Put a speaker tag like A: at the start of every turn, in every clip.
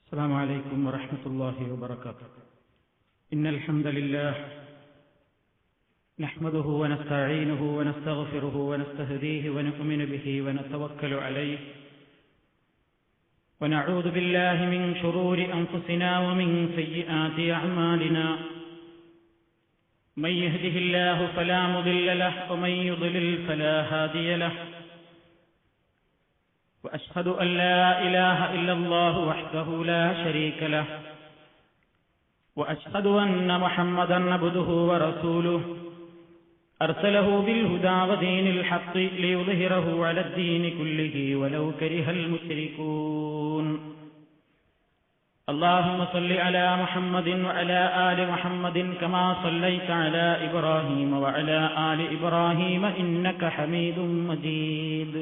A: السلام عليكم ورحمة الله وبركاته. إن الحمد لله نحمده ونستعينه ونستغفره ونستهديه ونؤمن به ونتوكل عليه ونعوذ بالله من شرور أنفسنا ومن سيئات أعمالنا. من يهده الله فلا مضل له ومن يضلل فلا هادي له. وأشهد أن لا إله إلا الله وحده لا شريك له. وأشهد أن محمدا عبده ورسوله أرسله بالهدى ودين الحق ليظهره على الدين كله ولو كره المشركون. اللهم صل على محمد وعلى آل محمد كما صليت على إبراهيم وعلى آل إبراهيم إنك حميد مجيد.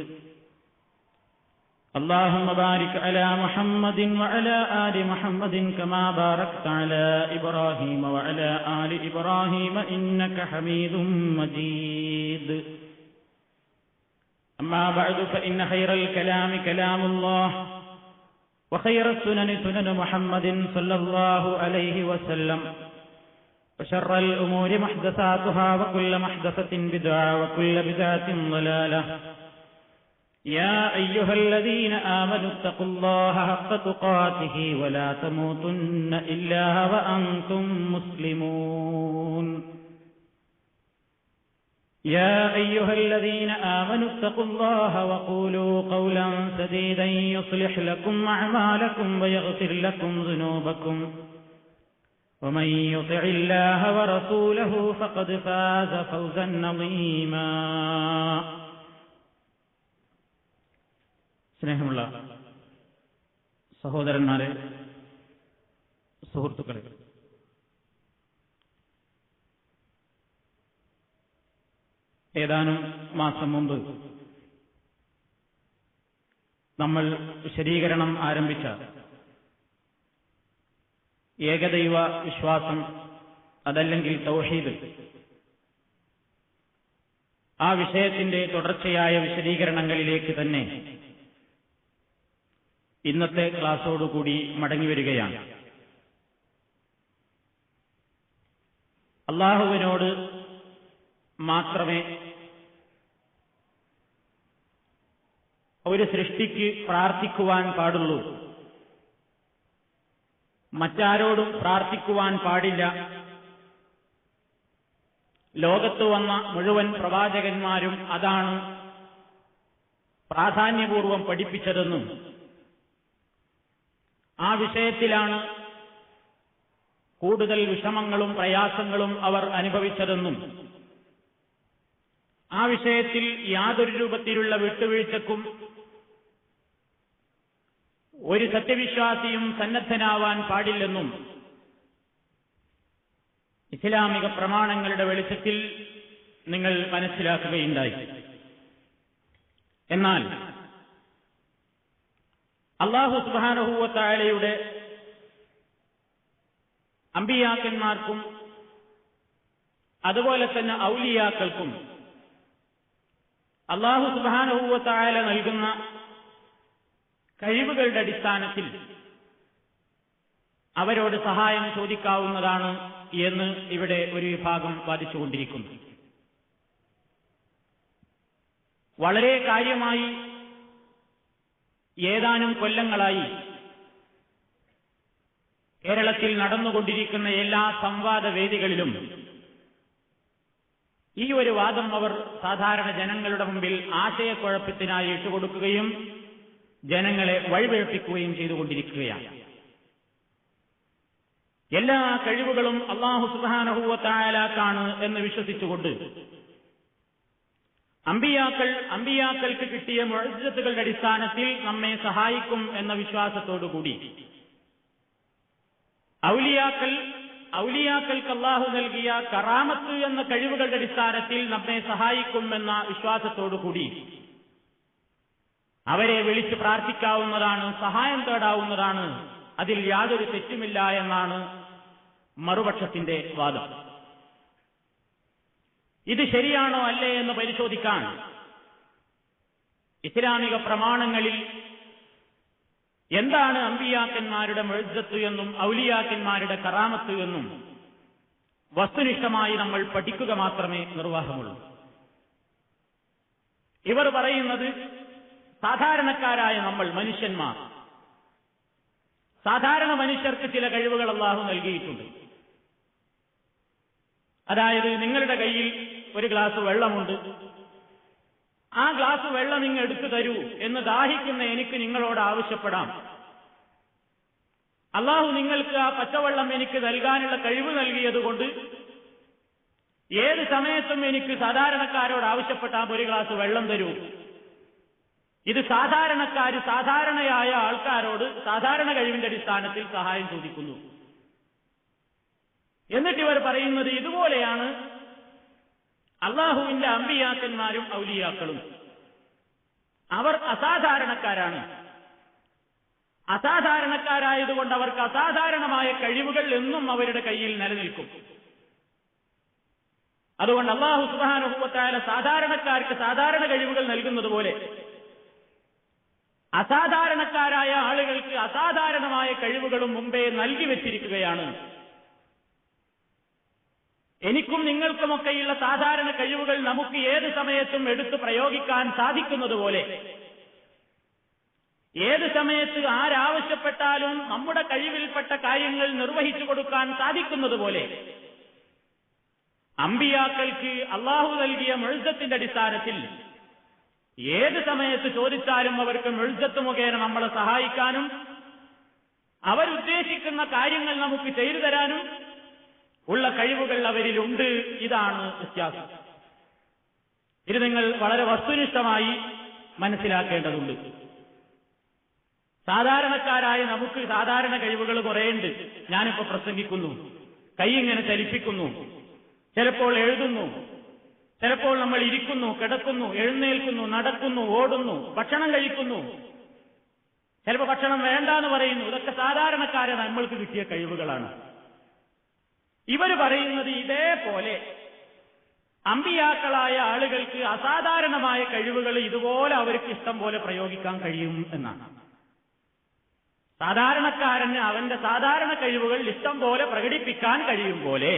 A: اللهم بارك على محمد وعلى آل محمد كما باركت على إبراهيم وعلى آل إبراهيم إنك حميد مجيد. أما بعد فإن خير الكلام كلام الله وخير السنن سنن محمد صلى الله عليه وسلم وشر الأمور محدثاتها وكل محدثة بدعة وكل بدعة ضلالة. يا أيها الذين آمنوا اتقوا الله حق تقاته ولا تموتن إلا وأنتم مسلمون. يا أيها الذين آمنوا اتقوا الله وقولوا قولا سديدا يصلح لكم أعمالكم ويغفر لكم ذنوبكم ومن يطع الله ورسوله فقد فاز فوزا عظيما. സ്നേഹമുള്ള സഹോദരന്മാരെ, സുഹൃത്തുക്കളെ, ഏതാനും മാസം മുമ്പ് നമ്മൾ വിശദീകരണം ആരംഭിച്ച ഏകദൈവ വിശ്വാസം, അതല്ലെങ്കിൽ തൗഹീദ്, ആ വിഷയത്തിന്റെ തുടർച്ചയായ വിശദീകരണങ്ങളിലേക്ക് തന്നെ ഇന്നത്തെ ക്ലാസ്സോടുകൂടി മടങ്ങിവരികയാണ്. അല്ലാഹുവിനോട് മാത്രമേ ഒരു സൃഷ്ടിക്ക് പ്രാർത്ഥിക്കുവാൻ പാടുള്ളൂ, മറ്റാരോടും പ്രാർത്ഥിക്കുവാൻ പാടില്ല. ലോകത്ത് വന്ന മുഴുവൻ പ്രവാചകന്മാരും അതാണ് പ്രാധാന്യപൂർവം പഠിപ്പിച്ചതെന്നും ആ വിഷയത്തിലാണ് കൂടുതൽ വിഷമങ്ങളും പ്രയാസങ്ങളും അവർ അനുഭവിച്ചതെന്നും ആ വിഷയത്തിൽ യാതൊരു രൂപത്തിലുള്ള വിട്ടുവീഴ്ചക്കും ഒരു സത്യവിശ്വാസിയും സന്നദ്ധനാവാൻ പാടില്ലെന്നും ഇസ്ലാമിക പ്രമാണങ്ങളുടെ വെളിച്ചത്തിൽ നിങ്ങൾ മനസ്സിലാക്കുകയുണ്ടായി. എന്നാൽ അല്ലാഹു സുബ്ഹാനഹു വ തആലയുടെ അമ്പിയാക്കന്മാർക്കും അതുപോലെ തന്നെ ഔലിയാക്കൾക്കും അല്ലാഹു സുബ്ഹാനഹു വ തആല നൽകുന്ന കഴിവുകളുടെ അടിസ്ഥാനത്തിൽ അവരോട് സഹായം ചോദിക്കാവുന്നതാണ് എന്ന് ഇവിടെ ഒരു വിഭാഗം വാദിച്ചുകൊണ്ടിരിക്കുന്നു. വളരെ കാര്യമായി ഏതാനും കൊല്ലങ്ങളായി കേരളത്തിൽ നടന്നുകൊണ്ടിരിക്കുന്ന എല്ലാ സംവാദ വേദികളിലും ഈ ഒരു വാദം അവർ സാധാരണ ജനങ്ങളുടെ മുമ്പിൽ ആശയക്കുഴപ്പത്തിനായി ഇട്ടുകൊടുക്കുകയും ജനങ്ങളെ വഴിപിഴപ്പിക്കുകയും ചെയ്തുകൊണ്ടിരിക്കുകയാണ്. എല്ലാ കഴിവുകളും അല്ലാഹു സുബ്ഹാനഹു വ തആലക്കാണ് എന്ന് വിശ്വസിച്ചുകൊണ്ട് അമ്പിയാക്കൾക്ക് കിട്ടിയ മുഅ്ജിസത്തുകളുടെ അടിസ്ഥാനത്തിൽ നമ്മെ സഹായിക്കും എന്ന വിശ്വാസത്തോടുകൂടി ഔലിയാക്കൾക്ക് അല്ലാഹു നൽകിയ കറാമത്ത് എന്ന കഴിവുകളുടെ അടിസ്ഥാനത്തിൽ നമ്മെ സഹായിക്കും എന്ന വിശ്വാസത്തോടുകൂടി അവരെ വിളിച്ച് പ്രാർത്ഥിക്കാവുന്നതാണ്, സഹായം തേടാവുന്നതാണ്, അതിൽ യാതൊരു തെറ്റുമില്ല എന്നാണ് മറുപക്ഷത്തിന്റെ വാദം. ഇത് ശരിയാണോ അല്ലേ എന്ന് പരിശോധിക്കാൻ ഇസ്ലാമിക പ്രമാണങ്ങളിൽ എന്താണ് അമ്പിയാക്കന്മാരുടെ മുഅ്ജിസത്ത് എന്നും ഔലിയാക്കന്മാരുടെ കറാമത്ത് എന്നും വസ്തുനിഷ്ഠമായി നമ്മൾ പഠിക്കുക മാത്രമേ നിർവാഹമുള്ളൂ. ഇവർ പറയുന്നത് സാധാരണക്കാരായ നമ്മൾ മനുഷ്യന്മാർ, സാധാരണ മനുഷ്യർക്ക് ചില കഴിവുകൾ അല്ലാഹു നൽകിയിട്ടുണ്ട്. അതായത്, നിങ്ങളുടെ കയ്യിൽ ഒരു ഗ്ലാസ് വെള്ളമുണ്ട്. ആ ഗ്ലാസ് വെള്ളം നിങ്ങൾ എടുത്തു തരൂ എന്ന് ദാഹിക്കുന്ന എനിക്ക് നിങ്ങളോട് ആവശ്യപ്പെടാം. അല്ലാഹു നിങ്ങൾക്ക് ആ പച്ചവെള്ളം എനിക്ക് നൽകാനുള്ള കഴിവ് നൽകിയതുകൊണ്ട് ഏത് സമയത്തും എനിക്ക് സാധാരണക്കാരോട് ആവശ്യപ്പെട്ടാൽ ഒരു ഗ്ലാസ് വെള്ളം തരൂ. ഇത് സാധാരണയായ ആൾക്കാരോട് സാധാരണ കഴിവിന്റെ അടിസ്ഥാനത്തിൽ സഹായം ചോദിക്കുന്നു. എന്നിട്ട് ഇവർ പറയുന്നത് ഇതുപോലെയാണ് അള്ളാഹുവിന്റെ അമ്പിയാക്കന്മാരും ഔലിയാക്കളും. അവർ അസാധാരണക്കാരാണ്. അസാധാരണക്കാരായതുകൊണ്ട് അവർക്ക് അസാധാരണമായ കഴിവുകൾ എന്നും അവരുടെ കയ്യിൽ നിലനിൽക്കും. അതുകൊണ്ട് അല്ലാഹു സുബ്ഹാനഹു വ തആല സാധാരണക്കാർക്ക് സാധാരണ കഴിവുകൾ നൽകുന്നത് പോലെ അസാധാരണക്കാരായ ആളുകൾക്ക് അസാധാരണമായ കഴിവുകളും മുമ്പേ നൽകി വെച്ചിരിക്കുകയാണ്. എനിക്കും നിങ്ങൾക്കുമൊക്കെയുള്ള സാധാരണ കഴിവുകൾ നമുക്ക് ഏത് സമയത്തും എടുത്ത് പ്രയോഗിക്കാൻ സാധിക്കുന്നതുപോലെ, ഏത് സമയത്ത് ആരാവശ്യപ്പെട്ടാലും നമ്മുടെ കഴിവിൽപ്പെട്ട കാര്യങ്ങൾ നിർവഹിച്ചു കൊടുക്കാൻ സാധിക്കുന്നതുപോലെ അമ്പിയാക്കൾക്ക് അല്ലാഹു നൽകിയ മുഅ്ജിസത്തിന്റെ അടിസ്ഥാനത്തിൽ ഏത് സമയത്ത് ചോദിച്ചാലും അവർക്ക് മുഅ്ജിസത്ത് മുഖേന നമ്മളെ സഹായിക്കാനും അവരുദ്ദേശിക്കുന്ന കാര്യങ്ങൾ നമുക്ക് ചെയ്തു തരാനും ഉള്ള കഴിവുകൾ അവരിലുണ്ട്. ഇതാണ് വ്യത്യാസം. ഇത് നിങ്ങൾ വളരെ വസ്തുനിഷ്ഠമായി മനസ്സിലാക്കേണ്ടതുണ്ട്. സാധാരണക്കാരായ നമുക്ക് സാധാരണ കഴിവുകൾ കുറേയുണ്ട്. ഞാനിപ്പോ പ്രസംഗിക്കുന്നു, കൈ ഇങ്ങനെ ചലിപ്പിക്കുന്നു, ചിലപ്പോൾ എഴുതുന്നു, ചിലപ്പോൾ നമ്മൾ ഇരിക്കുന്നു, കിടക്കുന്നു, എഴുന്നേൽക്കുന്നു, നടക്കുന്നു, ഓടുന്നു, ഭക്ഷണം കഴിക്കുന്നു, ചിലപ്പോൾ ഭക്ഷണം വേണ്ടാന്ന് പറയുന്നു. ഇതൊക്കെ സാധാരണക്കാരെ നമ്മൾക്ക് കിട്ടിയ കഴിവുകളാണ്. ഇവർ പറയുന്നത് ഇതേപോലെ അമ്പിയാക്കളായ ആളുകൾക്ക് അസാധാരണമായ കഴിവുകൾ ഇതുപോലെ അവർക്ക് ഇഷ്ടം പോലെ പ്രയോഗിക്കാൻ കഴിയും എന്നാണ്. സാധാരണക്കാരന് അവന്റെ സാധാരണ കഴിവുകൾ ഇഷ്ടം പോലെ പ്രകടിപ്പിക്കാൻ കഴിയും പോലെ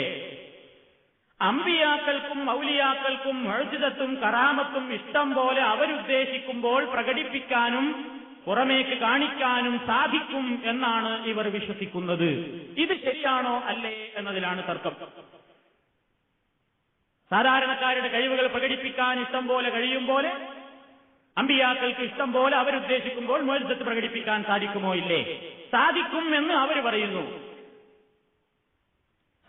A: അമ്പിയാക്കൾക്കും ഔലിയാക്കൾക്കും മുഅ്ജിസത്തും കറാമത്തും ഇഷ്ടം പോലെ അവരുദ്ദേശിക്കുമ്പോൾ പ്രകടിപ്പിക്കാനും പുറമേക്ക് കാണിക്കാനും സാധിക്കും എന്നാണ് ഇവർ വിശ്വസിക്കുന്നത്. ഇത് ശരിയാണോ അല്ലേ എന്നതിലാണ് തർക്കം. സാധാരണക്കാരുടെ കഴിവുകൾ പ്രകടിപ്പിക്കാൻ ഇഷ്ടം പോലെ കഴിയും പോലെ അമ്പിയാക്കൾക്ക് ഇഷ്ടം പോലെ അവരുദ്ദേശിക്കുമ്പോൾ മുഅ്ജിസത്ത് പ്രകടിപ്പിക്കാൻ സാധിക്കുമോ ഇല്ലേ? സാധിക്കും എന്ന് അവർ പറയുന്നു.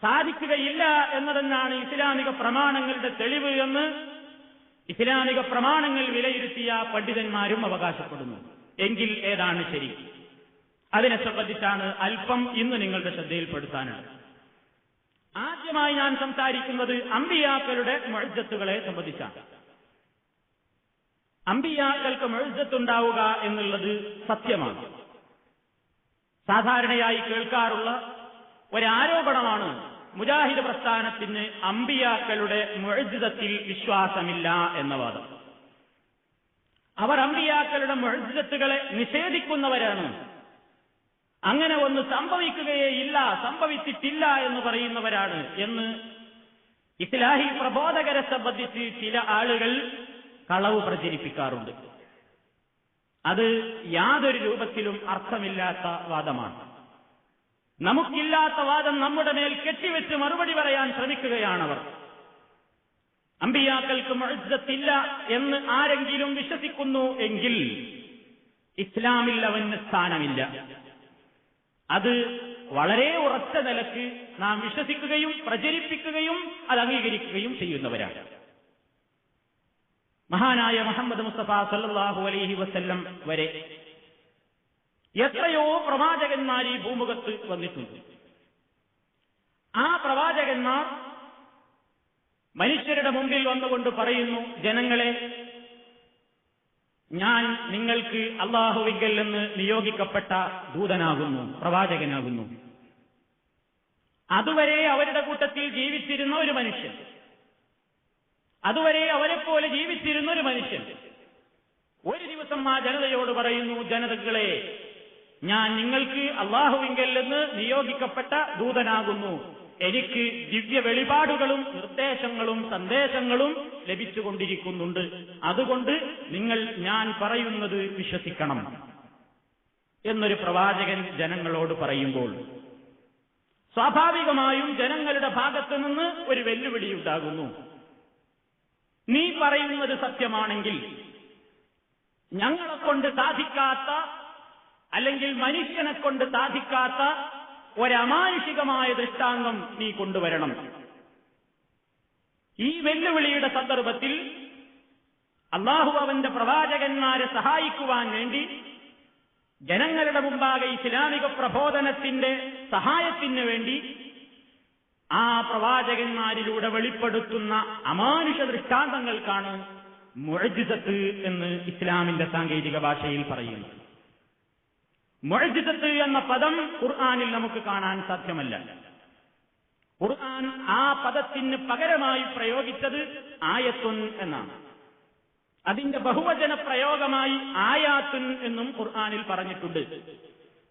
A: സാധിക്കുകയില്ല എന്നതെന്നാണ് ഇസ്ലാമിക പ്രമാണങ്ങളുടെ തെളിവ് എന്ന് ഇസ്ലാമിക പ്രമാണങ്ങൾ വിലയിരുത്തിയ പണ്ഡിതന്മാരും അവകാശപ്പെടുന്നു. എങ്കിൽ ഏതാണ് ശരി? അതിനെ സംബന്ധിച്ചാണ് അല്പം ഇന്ന് നിങ്ങളുടെ ശ്രദ്ധയിൽപ്പെടുത്താനാണ്. ആദ്യമായി ഞാൻ സംസാരിക്കുന്നത് അമ്പിയാക്കളുടെ മുഅ്ജിസത്തുകളെ സംബന്ധിച്ചാണ്. അമ്പിയാക്കൾക്ക് മുഅ്ജിസത്തുണ്ടാവുക എന്നുള്ളത് സത്യമാണ്. സാധാരണയായി കേൾക്കാറുള്ള ഒരാരോപണമാണ് മുജാഹിദ് പ്രസ്ഥാനത്തിന് അമ്പിയാക്കളുടെ മുഅ്ജിസത്തിൽ വിശ്വാസമില്ല എന്ന വാദം. അവർ അമ്പിയാക്കളുടെ മുഅ്ജിസത്തുകളെ നിഷേധിക്കുന്നവരാണ്. അങ്ങനെ ഒന്ന് സംഭവിക്കുകയേ ഇല്ല, സംഭവിച്ചിട്ടില്ല എന്ന് പറയുന്നവരാണ് എന്ന് ഇസ്ലാഹി പ്രബോധകരെ സംബന്ധിച്ച് ചില ആളുകൾ കളവ് പ്രചരിപ്പിക്കാറുണ്ട്. അത് യാതൊരു രൂപത്തിലും അർത്ഥമില്ലാത്ത വാദമാണ്. നമുക്കില്ലാത്ത വാദം നമ്മുടെ മേൽ കെട്ടിവെച്ച് മറുപടി പറയാൻ ശ്രമിക്കുകയാണവർ. അമ്പിയാക്കൾക്ക് മുഅ്ജിസത്തില്ല എന്ന് ആരെങ്കിലും വിശ്വസിക്കുന്നു എങ്കിൽ ഇസ്ലാമിൽ അവന് സ്ഥാനമില്ല. അത് വളരെ ഉറച്ച നിലക്ക് നാം വിശ്വസിക്കുകയും പ്രചരിപ്പിക്കുകയും അത് അംഗീകരിക്കുകയും ചെയ്യുന്നവരാണ്. മഹാനായ മുഹമ്മദ് മുസ്തഫ സല്ലല്ലാഹു അലൈഹി വസല്ലം വരെ എത്രയോ പ്രവാചകന്മാർ ഈ ഭൂമുഖത്ത് വന്നിട്ടുണ്ട്. ആ പ്രവാചകന്മാർ മനുഷ്യരുടെ മുമ്പിൽ വന്നുകൊണ്ട് പറയുന്നു, ജനങ്ങളെ, ഞാൻ നിങ്ങൾക്ക് അല്ലാഹുവിങ്കൽ നിന്ന് നിയോഗിക്കപ്പെട്ട ദൂതനാകുന്നു, പ്രവാചകനാകുന്നു. അതുവരെ അവരുടെ കൂട്ടത്തിൽ ജീവിച്ചിരുന്ന ഒരു മനുഷ്യൻ, അതുവരെ അവരെപ്പോലെ ജീവിച്ചിരുന്ന ഒരു മനുഷ്യൻ ഒരു ദിവസം ആ ജനതയോട് പറയുന്നു, ജനതകളെ, ഞാൻ നിങ്ങൾക്ക് അള്ളാഹുവിങ്കൽ നിന്ന് നിയോഗിക്കപ്പെട്ട ദൂതനാകുന്നു. എനിക്ക് ദിവ്യ വെളിപാടുകളും നിർദ്ദേശങ്ങളും സന്ദേശങ്ങളും ലഭിച്ചുകൊണ്ടിരിക്കുന്നുണ്ട്. അതുകൊണ്ട് നിങ്ങൾ ഞാൻ പറയുന്നത് വിശ്വസിക്കണം എന്നൊരു പ്രവാചകൻ ജനങ്ങളോട് പറയുമ്പോൾ സ്വാഭാവികമായും ജനങ്ങളുടെ ഭാഗത്തു നിന്ന് ഒരു വെല്ലുവിളിയുണ്ടാകുന്നു. നീ പറയുന്നത് സത്യമാണെങ്കിൽ ഞങ്ങളെക്കൊണ്ട് സാധിക്കാത്ത, അല്ലെങ്കിൽ മനുഷ്യനെ കൊണ്ട് സാധിക്കാത്ത ഒരമാനുഷികമായ ദൃഷ്ടാന്തം നീ കൊണ്ടുവരണം. ഈ വെല്ലുവിളിയുടെ സന്ദർഭത്തിൽ അല്ലാഹു അവന്റെ പ്രവാചകന്മാരെ സഹായിക്കുവാൻ വേണ്ടി ജനങ്ങളുടെ മുമ്പാകെ ഇസ്ലാമിക പ്രബോധനത്തിന്റെ സഹായത്തിന് വേണ്ടി ആ പ്രവാചകന്മാരിലൂടെ വെളിപ്പെടുത്തുന്ന അമാനുഷ ദൃഷ്ടാന്തങ്ങൾക്കാണ് മുഅ്ജിസത്ത് എന്ന് ഇസ്ലാമിന്റെ സാങ്കേതിക ഭാഷയിൽ പറയുന്നത്. മുഅ്ജിസത്ത് എന്ന പദം ഖുർആനിൽ നമുക്ക് കാണാൻ സാധ്യമല്ല. ഖുർആൻ ആ പദത്തിന് പകരമായി പ്രയോഗിച്ചത് ആയത്തുൻ എന്നാണ്. അതിന്റെ ബഹുവചന പ്രയോഗമായി ആയാത്തുൻ എന്നും ഖുർആനിൽ പറഞ്ഞിട്ടുണ്ട്.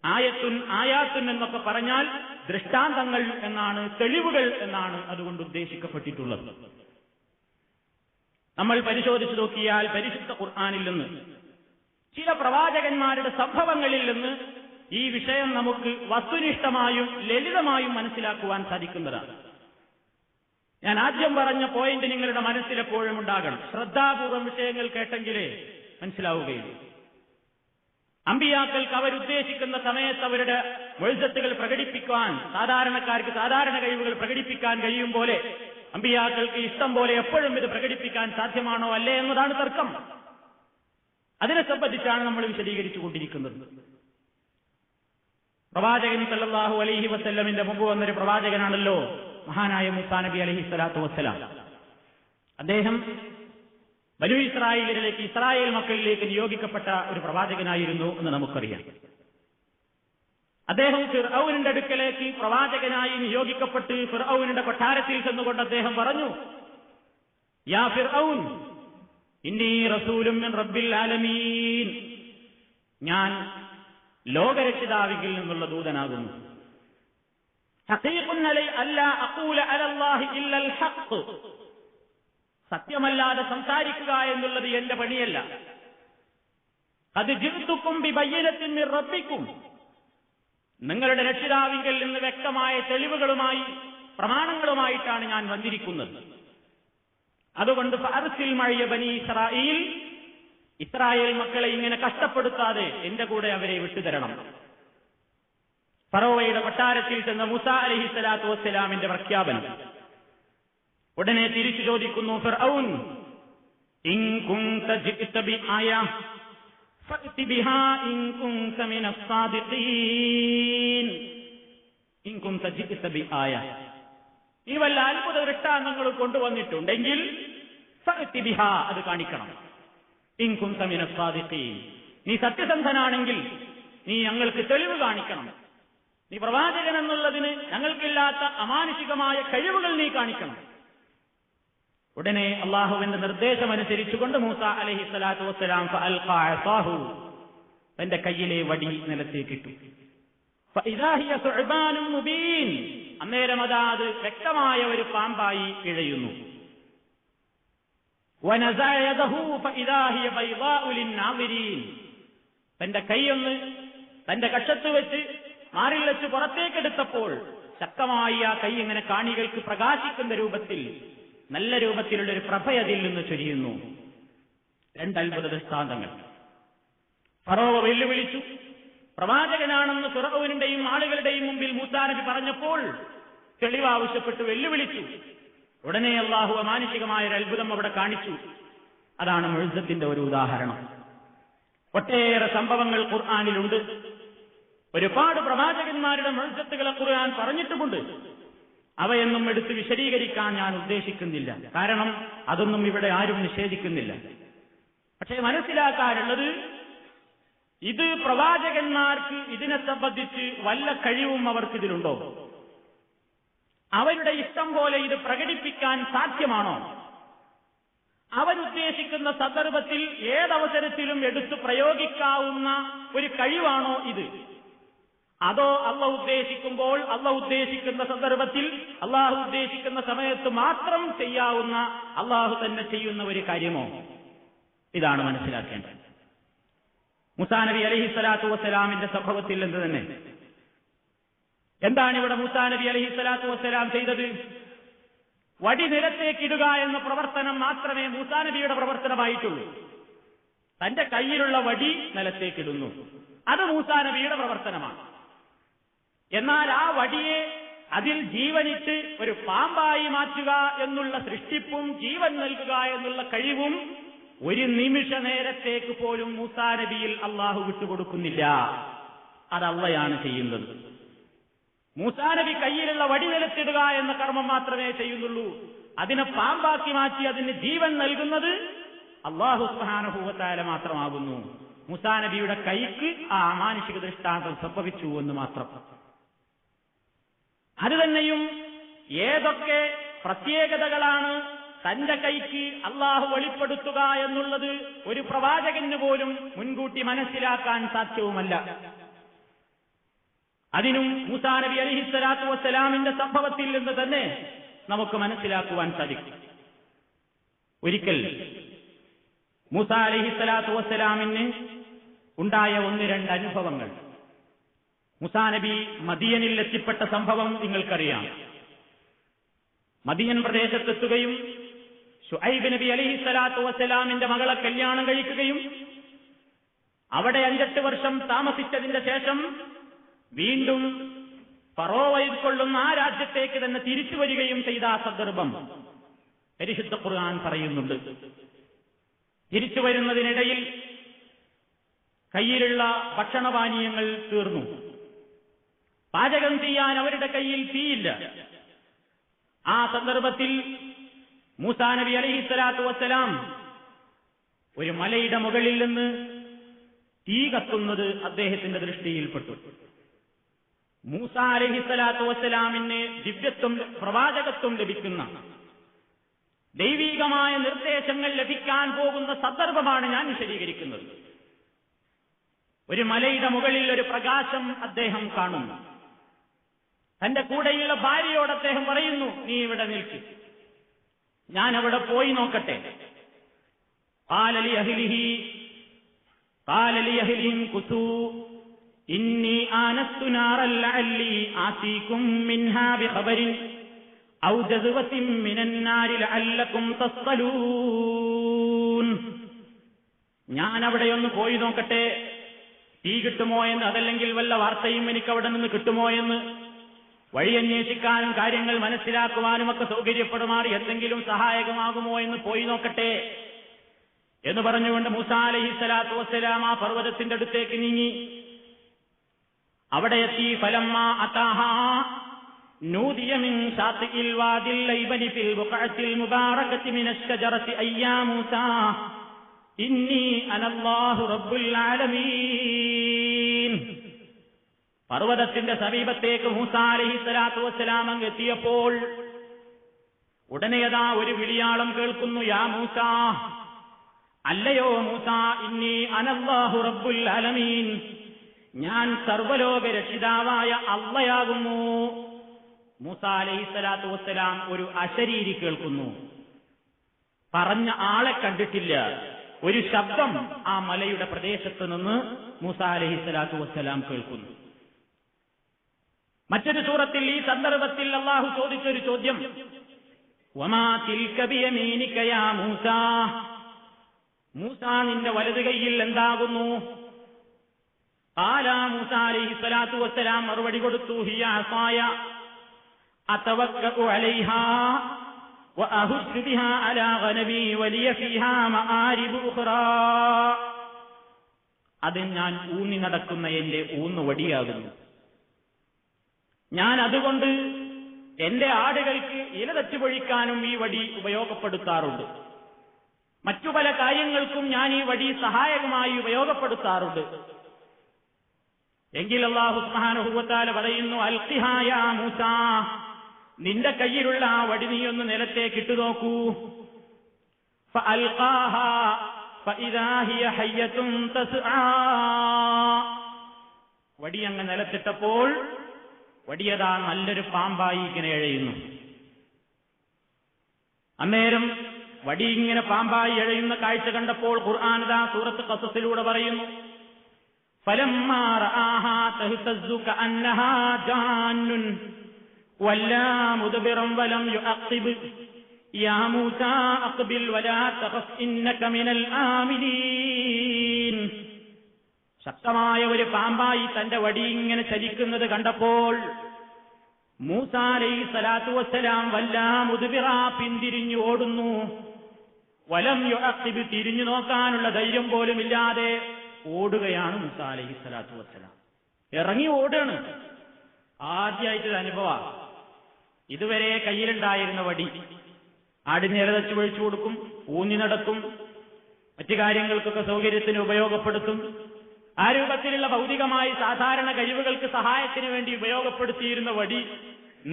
A: ആയത്തുൻ, ആയാത്തുൻ എന്നൊക്കെ പറഞ്ഞാൽ ദൃഷ്ടാന്തങ്ങൾ എന്നാണ്, തെളിവുകൾ എന്നാണ് അതുകൊണ്ട് ഉദ്ദേശിക്കപ്പെട്ടിട്ടുള്ളത്. നമ്മൾ പരിശോധിച്ചു നോക്കിയാൽ പരിശുദ്ധ ഖുർആനിൽ നിന്ന്, ചില പ്രവാചകന്മാരുടെ സംഭവങ്ങളിൽ നിന്ന് ഈ വിഷയം നമുക്ക് വസ്തുനിഷ്ഠമായും ലളിതമായും മനസ്സിലാക്കുവാൻ സാധിക്കുന്നതാണ്. ഞാൻ ആദ്യം പറഞ്ഞ പോയിന്റ് നിങ്ങളുടെ മനസ്സിലെപ്പോഴും ഉണ്ടാകണം. ശ്രദ്ധാപൂർവം വിഷയങ്ങൾ കേട്ടെങ്കിലേ മനസ്സിലാവുകയുള്ളൂ. അമ്പിയാക്കൾക്ക് അവരുദ്ദേശിക്കുന്ന സമയത്ത് അവരുടെ മുഅ്ജിസത്തുകൾ പ്രകടിപ്പിക്കാൻ, സാധാരണക്കാർക്ക് സാധാരണ കഴിവുകൾ പ്രകടിപ്പിക്കാൻ കഴിയും പോലെ അമ്പിയാക്കൾക്ക് ഇഷ്ടം പോലെ എപ്പോഴും ഇത് പ്രകടിപ്പിക്കാൻ സാധ്യമാണോ അല്ലേ എന്നതാണ് തർക്കം. അതിനെ സംബന്ധിച്ചാണ് നമ്മൾ വിശദീകരിച്ചുകൊണ്ടിരിക്കുന്നത്. പ്രവാചകൻ സല്ലല്ലാഹു അലൈഹി വസല്ലമിന്റെ മുമ്പ് വന്നൊരു പ്രവാചകനാണല്ലോ മഹാനായ മൂസാ നബി അലൈഹി സ്വലാത്തു വസ്സലാം. അദ്ദേഹം ബനൂ ഇസ്രായേലിലേക്ക്, ഇസ്രായേൽ മക്കളിലേക്ക് നിയോഗിക്കപ്പെട്ട ഒരു പ്രവാചകനായിരുന്നു എന്ന് നമുക്കറിയാം. അദ്ദേഹം ഫിർഔനിന്റെ അടുക്കലേക്ക് പ്രവാചകനായി നിയോഗിക്കപ്പെട്ട് ഫിർഔനിന്റെ കൊട്ടാരത്തിൽ ചെന്നുകൊണ്ട് അദ്ദേഹം പറഞ്ഞു, യാ ഫിർഔൻ ഇന്നി റസൂലും മിൻ റബ്ബിൽ ആലമീൻ, ഞാൻ ലോകരക്ഷിതാവിൽ നിന്നുള്ള ദൂതനാകുന്നു. ഹഖീഖുൻ അലൈ അല്ലാ അഖൂല അലല്ലാഹി ഇല്ലൽ ഹഖ്, സത്യമല്ലാതെ സംസാരിക്കുക എന്നുള്ളത് എന്റെ പണിയല്ല. ഖദ് ജിഅ്തുകും ബിബയ്യിനത്തിൻ മിർ റബ്ബിക്കും, നിങ്ങളുടെ രക്ഷിതാവിങ്കിൽ നിന്ന് വ്യക്തമായ തെളിവുകളുമായി, പ്രമാണങ്ങളുമായിട്ടാണ് ഞാൻ വന്നിരിക്കുന്നത്. അതുകൊണ്ട് ഫഅർസിൽ മഅയ ബനി ഇസ്രായീൽ, ഇസ്രായേൽ മക്കളെ ഇങ്ങനെ കഷ്ടപ്പെടുത്താതെ എന്റെ കൂടെ അവരെ വിട്ടുതരണം. ഫറോവയുടെ കൊട്ടാരത്തിൽ ചെന്ന മൂസാ അലൈഹി സ്വലാത്തു വസ്സലാമിന്റെ പ്രഖ്യാപനം. ഉടനെ തിരിച്ചു ചോദിക്കുന്നു ഫിർഔൻ, ഇൻ കുൻത ജിഅ്ത ബിആയ ഫഅതി ബിഹാ ഇൻ കുൻത മിനസ് സാദിഖീൻ. ഇൻ കുൻത ജിഅ്ത ബിആയ, ഈ വല്ല അത്ഭുത ദൃഷ്ടാന്തങ്ങളും കൊണ്ടുവന്നിട്ടുണ്ടെങ്കിൽ ഫഅതി ബിഹാ, അത് കാണിക്കണം. ഇൻ കുൻത മിനസ് സാദിഖീൻ, നീ സത്യസന്ധനാണെങ്കിൽ നീ ഞങ്ങൾക്ക് തെളിവ് കാണിക്കണം. നീ പ്രവാചകൻ എന്നുള്ളതിന് ഞങ്ങൾക്കില്ലാത്ത അമാനുഷികമായ കഴിവുകൾ നീ കാണിക്കണം. ഉടനെ അള്ളാഹുവിന്റെ നിർദ്ദേശമനുസരിച്ചുകൊണ്ട് മൂസാ അലൈഹി സ്വലാത്തു വസ്സലാം ഫഅൽഖാ അസാഹു, തന്റെ കയ്യിലെ വടി നിലത്തേക്കിട്ടു. ഫഇദാ ഹിയ സുഅ്ബാനുൻ മുബീൻ, അന്നേരം അത് വ്യക്തമായ ഒരു പാമ്പായി ഇഴയുന്നു. വനസഅ യദഹു ഫഇദാ ഹിയ ബൈദാഉ ലിന്നാദിരീൻ, തന്റെ കൈയൊന്ന് തന്റെ കക്ഷത്ത് വെച്ച് മാറിൽ വെച്ച് പുറത്തേക്കെടുത്തപ്പോൾ ശക്തമായി ആ കൈ ഇങ്ങനെ കാണികൾക്ക് പ്രകാശിക്കുന്ന രൂപത്തിൽ, നല്ല രൂപത്തിലുള്ള ഒരു പ്രഭ അതിൽ നിന്ന് ചൊരിയുന്നു. രണ്ടത്ഭുത ദൃഷ്ടാന്തങ്ങൾ. ഫറോവ വെല്ലുവിളിച്ചു. പ്രവാചകനാണെന്ന് ഫിർഔനിന്റെയും ആളുകളുടെയും മുമ്പിൽ മൂസാ നബി പറഞ്ഞപ്പോൾ തെളിവ് ആവശ്യപ്പെട്ട് വെല്ലുവിളിച്ചു. ഉടനെ അല്ലാഹു അമാനുഷികമായ ഒരു അത്ഭുതം അവിടെ കാണിച്ചു. അതാണ് മുഅ്ജിസത്തിന്റെ ഒരു ഉദാഹരണം. ഒട്ടേറെ സംഭവങ്ങൾ ഖുർആനിലുണ്ട്. ഒരുപാട് പ്രവാചകന്മാരുടെ മുഅ്ജിസത്തുകളെ ഖുർആൻ പറഞ്ഞിട്ടുമുണ്ട്. അവയൊന്നും എടുത്ത് വിശദീകരിക്കാൻ ഞാൻ ഉദ്ദേശിക്കുന്നില്ല. കാരണം അതൊന്നും ഇവിടെ ആരും നിഷേധിക്കുന്നില്ല. പക്ഷേ മനസ്സിലാക്കാനുള്ളത്, ഇത് പ്രവാചകന്മാർക്ക് ഇതിനെ സംബന്ധിച്ച് വല്ല കഴിവും അവർക്കിതിലുണ്ടോ? അവരുടെ ഇഷ്ടം പോലെ ഇത് പ്രകടിപ്പിക്കാൻ സാധ്യമാണോ? അവരുദ്ദേശിക്കുന്ന സന്ദർഭത്തിൽ ഏതവസരത്തിലും എടുത്തു പ്രയോഗിക്കാവുന്ന ഒരു കഴിവാണോ ഇത്? അതോ അള്ളാഹു ഉദ്ദേശിക്കുമ്പോൾ അള്ളാഹു ഉദ്ദേശിക്കുന്ന സന്ദർഭത്തിൽ അള്ളാഹു ഉദ്ദേശിക്കുന്ന സമയത്ത് മാത്രം ചെയ്യാവുന്ന അള്ളാഹു തന്നെ ചെയ്യുന്ന ഒരു കാര്യമോ? ഇതാണ് മനസ്സിലാക്കേണ്ടത്. മൂസാ നബി അലൈഹിസ്സലാത്തു വസ്സലാമിന്റെ സംഭവത്തിൽ എന്ത് തന്നെ എന്താണ് ഇവിടെ മൂസാ നബി അലൈഹിസ്സലാത്തു വസ്സലാം ചെയ്തത്? വടി നിലത്തേക്കിടുക എന്ന പ്രവർത്തനം മാത്രമേ മൂസാ നബിയുടെ പ്രവർത്തനമായിട്ടുള്ളൂ. തന്റെ കയ്യിലുള്ള വടി നിലത്തേക്കിടുന്നു, അത് മൂസാ നബിയുടെ പ്രവർത്തനമാണ്. എന്നാൽ ആ വടിയെ അതിൽ ജീവനിട്ട് ഒരു പാമ്പായി മാറ്റുക എന്നുള്ള സൃഷ്ടിപ്പും ജീവൻ നൽകുക എന്നുള്ള കഴിവും ഒരു നിമിഷ നേരത്തേക്ക് പോലും മൂസാ നബിയിൽ അള്ളാഹു വിട്ടുകൊടുക്കുന്നില്ല. അത് അള്ളയാണ് ചെയ്യുന്നത്. മൂസാ നബി കയ്യിലുള്ള വടി നിലത്തിടുക എന്ന കർമ്മം മാത്രമേ ചെയ്യുന്നുള്ളൂ. അതിനെ പാമ്പാക്കി മാറ്റി അതിന് ജീവൻ നൽകുന്നത് അല്ലാഹു സുബ്ഹാനഹു വ തആല മാത്രമാകുന്നു. മൂസാ നബിയുടെ കൈക്ക് ആ അമാനുഷിക ദൃഷ്ടാന്തം സംഭവിച്ചു എന്ന് മാത്രം. അത് തന്നെയും ഏതൊക്കെ പ്രത്യേകതകളാണ് തന്റെ കൈക്ക് അള്ളാഹു വെളിപ്പെടുത്തുക എന്നുള്ളത് ഒരു പ്രവാചകന് പോലും മുൻകൂട്ടി മനസ്സിലാക്കാൻ സാധ്യവുമല്ല. അതിനും മൂസാ നബി അലൈഹിസ്സലാത്തു വസ്സലാമിന്റെ സംഭവത്തിൽ നിന്ന് തന്നെ നമുക്ക് മനസ്സിലാക്കുവാൻ സാധിക്കും. ഒരിക്കൽ മൂസാ അലൈഹിസ്സലാത്തു വസ്സലാമിന് ഉണ്ടായ 1-2 അനുഭവങ്ങൾ. മൂസാ നബി മദിയനിൽ എത്തിപ്പെട്ട സംഭവം നിങ്ങൾക്കറിയാം. മദിയൻ പ്രദേശത്തെത്തുകയും ശുഐബ് നബി അലൈഹിസ്സലാത്തു വസ്സലാമിന്റെ മകളെ കല്യാണം കഴിക്കുകയും അവിടെ 5-8 വർഷം താമസിച്ചതിന്റെ ശേഷം വീണ്ടും ഫറോവ ഉൾക്കൊള്ളുന്ന ആ രാജ്യത്തേക്ക് തന്നെ തിരിച്ചു വരികയും ചെയ്ത ആ സന്ദർഭം പരിശുദ്ധ ഖുർആൻ പറയുന്നുണ്ട്. തിരിച്ചു വരുന്നതിനിടയിൽ കയ്യിലുള്ള ഭക്ഷണപാനീയങ്ങൾ തീർന്നു. പാചകം ചെയ്യാൻ അവരുടെ കയ്യിൽ തീയില്ല. ആ സന്ദർഭത്തിൽ മൂസാ നബി അലൈഹിസ്സലാത്തു വസ്സലാം ഒരു മലയുടെ മുകളിൽ നിന്ന് തീ കത്തുന്നത് അദ്ദേഹത്തിന്റെ ദൃഷ്ടിയിൽപ്പെട്ടു. മൂസാ അലൈഹിസ്സലാത്തു വസ്സലാമിന് ദിവ്യത്വം പ്രവാചകത്വം ലഭിക്കുന്ന ദൈവീകമായ നിർദ്ദേശങ്ങൾ ലഭിക്കാൻ പോകുന്ന സന്ദർഭമാണ് ഞാൻ വിശദീകരിക്കുന്നത്. ഒരു മലയുടെ മുകളിൽ ഒരു പ്രകാശം അദ്ദേഹം കാണുന്നു. തന്റെ കൂടെയുള്ള ഭാര്യയോട് അദ്ദേഹം പറയുന്നു, നീ ഇവിടെ നിൽക്ക്, ഞാൻ അവിടെ പോയി നോക്കട്ടെ. ഖാല ലി അഹ്ലിഹിം കുസൂ ഇന്നി ആനസ്തു നാറൻ ലഅല്ലി ആതീകും മിൻഹാ ബിഖബരിൻ ഔ ജസ്വത്തിൻ മിനൻ നാരി ലഅല്ലകും തസ്തലൂൻ. ഞാൻ അവിടെ ഒന്ന് പോയി നോക്കട്ടെ, തീ കിട്ടുമോ എന്ന്, അതല്ലെങ്കിൽ വല്ല വാർത്തയും എനിക്ക് അവിടെ നിന്ന് കിട്ടുമോ എന്ന്, വഴി അന്വേഷിക്കാനും കാര്യങ്ങൾ മനസ്സിലാക്കുവാനും ഒക്കെ സൗകര്യപ്പെടുമാറി എന്തെങ്കിലും സഹായകമാകുമോ എന്ന് പോയി നോക്കട്ടെ എന്ന് പറഞ്ഞുകൊണ്ട് മൂസാ അലൈഹിസ്സലാത്തു വസ്സലാം ആ പർവ്വതത്തിന്റെ അടുത്തേക്ക് നീങ്ങി. അവിടെ എത്തി. ഫലമ്മാ അതാഹാ നൂദിയ മിൻ ശാത്തിഇൽ വാദിൽ ലൈബനി ഫിൽ ബുഖഅത്തിൽ മുബാറകതി മിനശ് ശജറതി അയ്യാ മൂസാ ഇന്നി അനല്ലാഹു റബ്ബുൽ ആലമീൻ. പർവ്വതത്തിന്റെ സമീപത്തേക്ക് മൂസാ അലൈഹിസ്സലാത്തു വസ്സലാം അങ്ങ് എത്തിയപ്പോൾ ഉടനെയതാ ഒരു വിളിയാളം കേൾക്കുന്നു. യാ മൂസാ, അല്ലയോ മൂസാ, ഇന്നി അനല്ലാഹു റബ്ബുൽ ആലമീൻ, ഞാൻ സർവ്വലോക രക്ഷിതാവായ അള്ളയാകുന്നു. മൂസാ അലൈഹിസ്സലാത്തു വസ്സലാം ഒരു അശരീരി കേൾക്കുന്നു. പറഞ്ഞ ആളെ കണ്ടിട്ടില്ല. ഒരു ശബ്ദം ആ മലയുടെ പ്രദേശത്ത് നിന്ന് മൂസാ അലൈഹിസ്സലാത്തു വസ്സലാം കേൾക്കുന്നു. മറ്റൊരു സൂറത്തിൽ ഈ സന്ദർഭത്തിൽ അല്ലാഹു ചോദിച്ചൊരു ചോദ്യം, വമാ തിൽക ബിയമീനിക യാ മൂസാ, മൂസാ നിന്റെ വലതു കൈയിൽ എന്താകുന്നു? ഖാല മൂസാ അലൈഹിസ്സലാത്തു വസ്സലാം മറുപടി കൊടുത്തു, ഹിയ അസായ അതവക്കഉ അലൈഹാ വഅഹുദ്ദു ബിഹാ അലാ ഗനബി വലിയ ഫീഹാ മആരിബു ഉഖ്റാ. അത് ഞാൻ ഊന്നി നടക്കുന്ന എന്റെ ഊന്നുവടിയാകുന്നു. ഞാൻ അതുകൊണ്ട് എന്റെ ആടുകൾക്ക് ഇല തച്ചുപൊഴിക്കാനും ഈ വടി ഉപയോഗപ്പെടുത്താറുണ്ട്. മറ്റു പല കാര്യങ്ങൾക്കും ഞാൻ ഈ വടി സഹായകമായി ഉപയോഗപ്പെടുത്താറുണ്ട്. എങ്കിൽ അല്ലാഹു സുബ്ഹാനഹു വ തആല പറയുന്നു, അൽഖിഹാ യാ മൂസാ, നിന്റെ കയ്യിലുള്ള ആ വടി നീ ഒന്ന് നിലത്തേക്ക് ഇട്ടു നോക്കൂ. ഫഅൽഖാഹാ ഫഇദാ ഹിയ ഹയ്യത്തുൻ തസ്ആ. വടി അങ്ങ് നിലത്തിട്ടപ്പോൾ വടിയതാ നല്ലൊരു പാമ്പായി ഇങ്ങനെ എഴയുന്നു. അന്നേരം വടി ഇങ്ങനെ പാമ്പായി എഴയുന്ന കാഴ്ച കണ്ടപ്പോൾ ഖുർആൻ സൂറത്ത് ഖസസിലൂടെ പറയുന്നു, ഫലമ്മാ റആഹാ തഹ്തസ്സു കഅന്നഹാ ജാന്നുൻ വല്ലാ മുദ്ബിറൻ വലം യുഅഖിബ് യാ മൂസാ അഖ്ബിൽ വലാ തഖഫ് ഇന്നക മിനൽ ആമിനീൻ. ശക്തമായ ഒരു പാമ്പായി തന്റെ വടി ഇങ്ങനെ ചലിക്കുന്നത് കണ്ടപ്പോൾ മൂസാ അലൈഹിസ്സലാത്തു വസ്സലാം വല്ലാ മുദ്ബിറ പിന്തിരിഞ്ഞു ഓടുന്നു, വലം യുഅഖിബ് തിരിഞ്ഞു നോക്കാനുള്ള ധൈര്യം പോലും ഇല്ലാതെ ഓടുകയാണ് മൂസാ അലൈഹിസ്സലാത്തു വസ്സലാം. ഇറങ്ങി ഓടുകയാണ്. ആദ്യമായിട്ടൊരു അനുഭവം. ഇതുവരെ കയ്യിലുണ്ടായിരുന്ന വടി ആടിനിരതച്ച് ഒഴിച്ചു കൊടുക്കും, ഊന്നി നടക്കും, മറ്റു കാര്യങ്ങൾക്കൊക്കെ സൗകര്യത്തിന് ഉപയോഗപ്പെടുത്തും. ആ രൂപത്തിലുള്ള ഭൗതികമായി സാധാരണ കഴിവുകൾക്ക് സഹായത്തിന് വേണ്ടി ഉപയോഗപ്പെടുത്തിയിരുന്ന വടി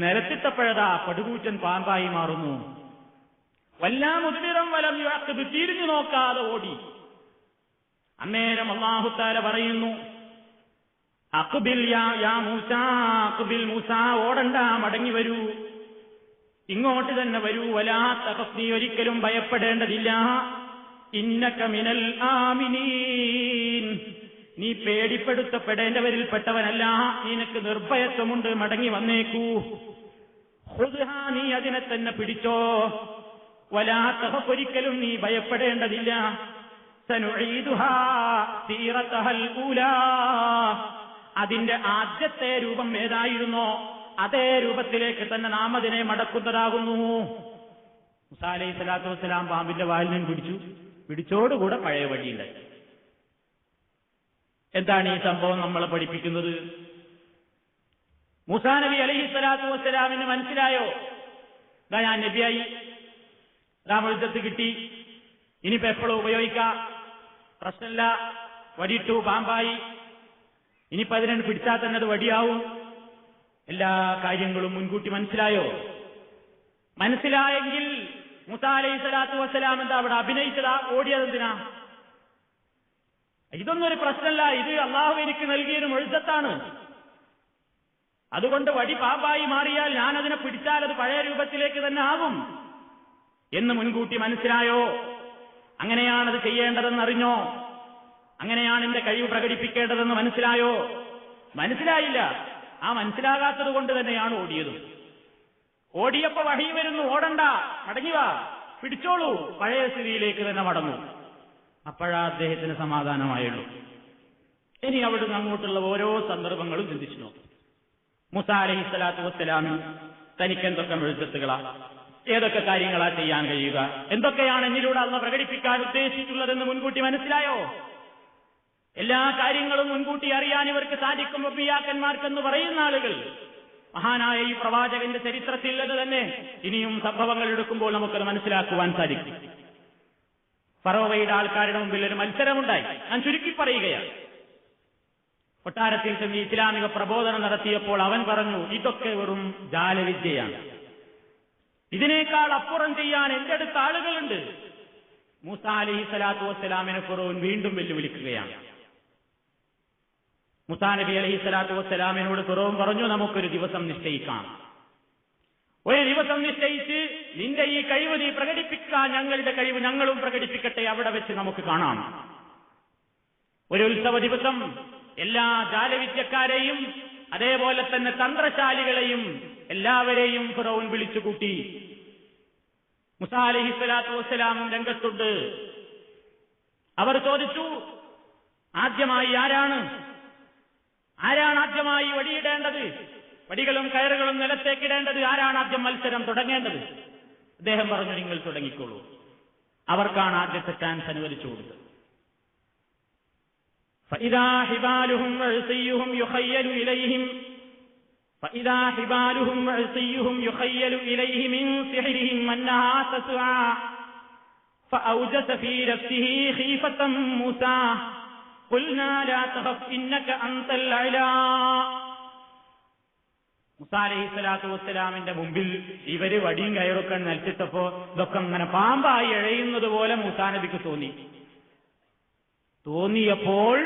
A: നിലത്തിട്ടപ്പോഴതാ പടുകൂറ്റൻ പാമ്പായി മാറുന്നു. വല്ലാ മുദ്ബിറൻ വലം യുഅഖിബ് തിരിഞ്ഞു നോക്കാതെ ഓടി. അന്നേരം അല്ലാഹു തആല പറയുന്നു, അഖ്ബിൽ യാ മൂസാ അഖ്ബിൽ മൂസാ, ഓടണ്ട, മടങ്ങി വരൂ, ഇങ്ങോട്ട് തന്നെ വരൂ, വലാ തഖഫ്, നീ ഒരിക്കലും ഭയപ്പെടേണ്ടതില്ല, ഇന്നക മിനൽ ആമിനീൻ, നീ പേടിപ്പെടുത്തപ്പെടേണ്ടവരിൽപ്പെട്ടവനല്ല, നിനക്ക് നിർഭയത്വമുണ്ട്, മടങ്ങി വന്നേക്കൂ. ഖുദ്ഹാ, നീ അതിനെ തന്നെ പിടിച്ചോ, വലാ തഖഫ്, ഒരിക്കലും നീ ഭയപ്പെടേണ്ടതില്ല, സനുഈദുഹാ സീറതഹൽ ഊലാ, അതിന്റെ ആദ്യത്തെ രൂപം ഏതായിരുന്നോ അതേ രൂപത്തിലേക്ക് തന്നെ നാം അതിനെ മടക്കുന്നതാകുന്നു. മൂസാ അലൈഹിസ്സലാത്തു വസ്സലാം പാമ്പിന്റെ വാലിൽ നിന്ന് പിടിച്ചോടുകൂടെ പഴയ വടിയുണ്ടായി. എന്താണ് ഈ സംഭവം നമ്മളെ പഠിപ്പിക്കുന്നത്? മൂസാ നബി അലൈഹിസ്സലാത്തു വസ്സലാമിന് മനസ്സിലായോ, ഇതാ ഞാൻ നബിയായി, മുഅ്ജിസത്ത് കിട്ടി, ഇനിയിപ്പോ എപ്പോഴും ഉപയോഗിക്കാം, പ്രശ്നമില്ല, വടിയിട്ടു, പാമ്പായി, ഇനിയിപ്പോ അതിനെ പിടിച്ചാൽ തന്നെ അത് വടിയാവും. എല്ലാ കാര്യങ്ങളും മുൻകൂട്ടി മനസ്സിലായോ? മനസ്സിലായെങ്കിൽ മൂസാ അലൈഹിസ്സലാത്തു വസ്സലാം എന്താ അവിടെ അഭിനയിച്ചതാ, ഓടിയതെന്തിനാ? ഇതൊന്നും ഒരു പ്രശ്നമല്ല, ഇത് അള്ളാഹു എനിക്ക് നൽകിയൊരു മുഅ്ജിസത്താണ്. അതുകൊണ്ട് വടി പാമ്പായി മാറിയാൽ ഞാൻ അതിനെ പിടിച്ചാൽ അത് പഴയ രൂപത്തിലേക്ക് തന്നെ ആകും എന്ന് മുൻകൂട്ടി മനസ്സിലായോ? അങ്ങനെയാണത് ചെയ്യേണ്ടതെന്നറിഞ്ഞോ? അങ്ങനെയാണ് എന്റെ കഴിവ് പ്രകടിപ്പിക്കേണ്ടതെന്ന് മനസ്സിലായോ? മനസ്സിലായില്ല. ആ മനസ്സിലാകാത്തത് കൊണ്ട് തന്നെയാണ് ഓടിയത്. ഓടിയപ്പോ വഹി വരുന്നു, ഓടണ്ട, മടങ്ങി വാ, പിടിച്ചോളൂ, പഴയ സ്ഥിതിയിലേക്ക് തന്നെ മടങ്ങും. അപ്പോഴാ അദ്ദേഹത്തിന് സമാധാനമായുള്ളൂ. ഇനി അവിടുന്ന് അങ്ങോട്ടുള്ള ഓരോ സന്ദർഭങ്ങളും ചിന്തിച്ചു നോക്കും. മൂസാ അലൈഹിസ്സലാത്തു വസ്സലാമിന് തനിക്ക് എന്തൊക്കെ മുഅ്ജിസത്തുകളാ, ഏതൊക്കെ കാര്യങ്ങളാ ചെയ്യാൻ കഴിയുക, എന്തൊക്കെയാണ് എന്നിലൂടെ അല്ലാഹു പ്രകടിപ്പിക്കാൻ ഉദ്ദേശിച്ചുള്ളതെന്ന് മുൻകൂട്ടി മനസ്സിലായോ? എല്ലാ കാര്യങ്ങളും മുൻകൂട്ടി അറിയാൻ ഇവർക്ക് സാധിക്കും. റബ്ബിയാക്കന്മാർക്കെന്ന് പറയുന്ന ആളുകൾ മഹാനായ ഈ പ്രവാചകന്റെ ചരിത്രത്തിൽ അത് തന്നെ ഇനിയും സംഭവങ്ങൾ എടുക്കുമ്പോൾ നമുക്കത് മനസ്സിലാക്കുവാൻ സാധിക്കും. ഫറോവയുടെ ആൾക്കാരുടെ മുമ്പിൽ ഒരു മത്സരമുണ്ടായി. ഞാൻ ചുരുക്കി പറയുകയാണ്. കൊട്ടാരത്തിൽ ചെന്ന് ഇസ്ലാമിക പ്രബോധനം നടത്തിയപ്പോൾ അവൻ പറഞ്ഞു, ഇതൊക്കെ വെറും ജാലവിദ്യയാണ്, ഇതിനേക്കാൾ അപ്പുറം ചെയ്യാൻ എന്റെ അടുത്ത് ആളുകളുണ്ട്. മൂസാ അലൈഹിസ്സലാത്തു വസ്സലാമിനെ ഫിറഔൻ വീണ്ടും വെല്ലുവിളിക്കുകയാണ്. മൂസാ നബി അലൈഹിസ്സലാത്തു വസ്സലാമിനോട് ഫിറഔൻ പറഞ്ഞു, നമുക്കൊരു ദിവസം നിശ്ചയിക്കാം, ഒരു ദിവസം നിശ്ചയിച്ച് നിന്റെ ഈ കഴിവ് നീ പ്രകടിപ്പിക്കാൻ, ഞങ്ങളുടെ കഴിവ് ഞങ്ങളും പ്രകടിപ്പിക്കട്ടെ, അവിടെ വെച്ച് നമുക്ക് കാണാം. ഒരു ഉത്സവ ദിവസം എല്ലാ ജാലവിദ്യക്കാരെയും അതേപോലെ തന്നെ തന്ത്രശാലികളെയും എല്ലാവരെയും ഫിറഔൻ വിളിച്ചുകൂട്ടി. മൂസാ അലൈഹിസ്സലാത്തു വസ്സലാം രംഗത്തുണ്ട്. അവർ ചോദിച്ചു, ആദ്യമായി ആരാണ് ആദ്യമായി വടിയിടേണ്ടത്, വടികളും കയറുകളും നിലത്തേക്കിടേണ്ടത് ആരാണ് ആദ്യം മത്സരം തുടങ്ങേണ്ടത്? അദ്ദേഹം പറഞ്ഞു, നിങ്ങൾ തുടങ്ങിക്കോളൂ. അവർക്കാണ് ആദ്യത്തെ ചാൻസ് അനുവദിച്ചു കൊടുത്തത്. فإذا حبالهم وعصيهم يخيل إليه من سحرهم أنها تسعى فأوجس في نفسه خيفة موسى قلنا لا تخف إنك أنت الأعلى. മൂസാ അലൈഹിസ്സലാത്തു വസ്സലാമിന്റെ മുമ്പിൽ ഇവര് വടിയും കയറൊക്കെ നിലത്തിട്ടപ്പോ ഇതൊക്കെ അങ്ങനെ പാമ്പായി എഴയുന്നത് പോലെ മൂസാ നബിക്ക് തോന്നിയപ്പോൾ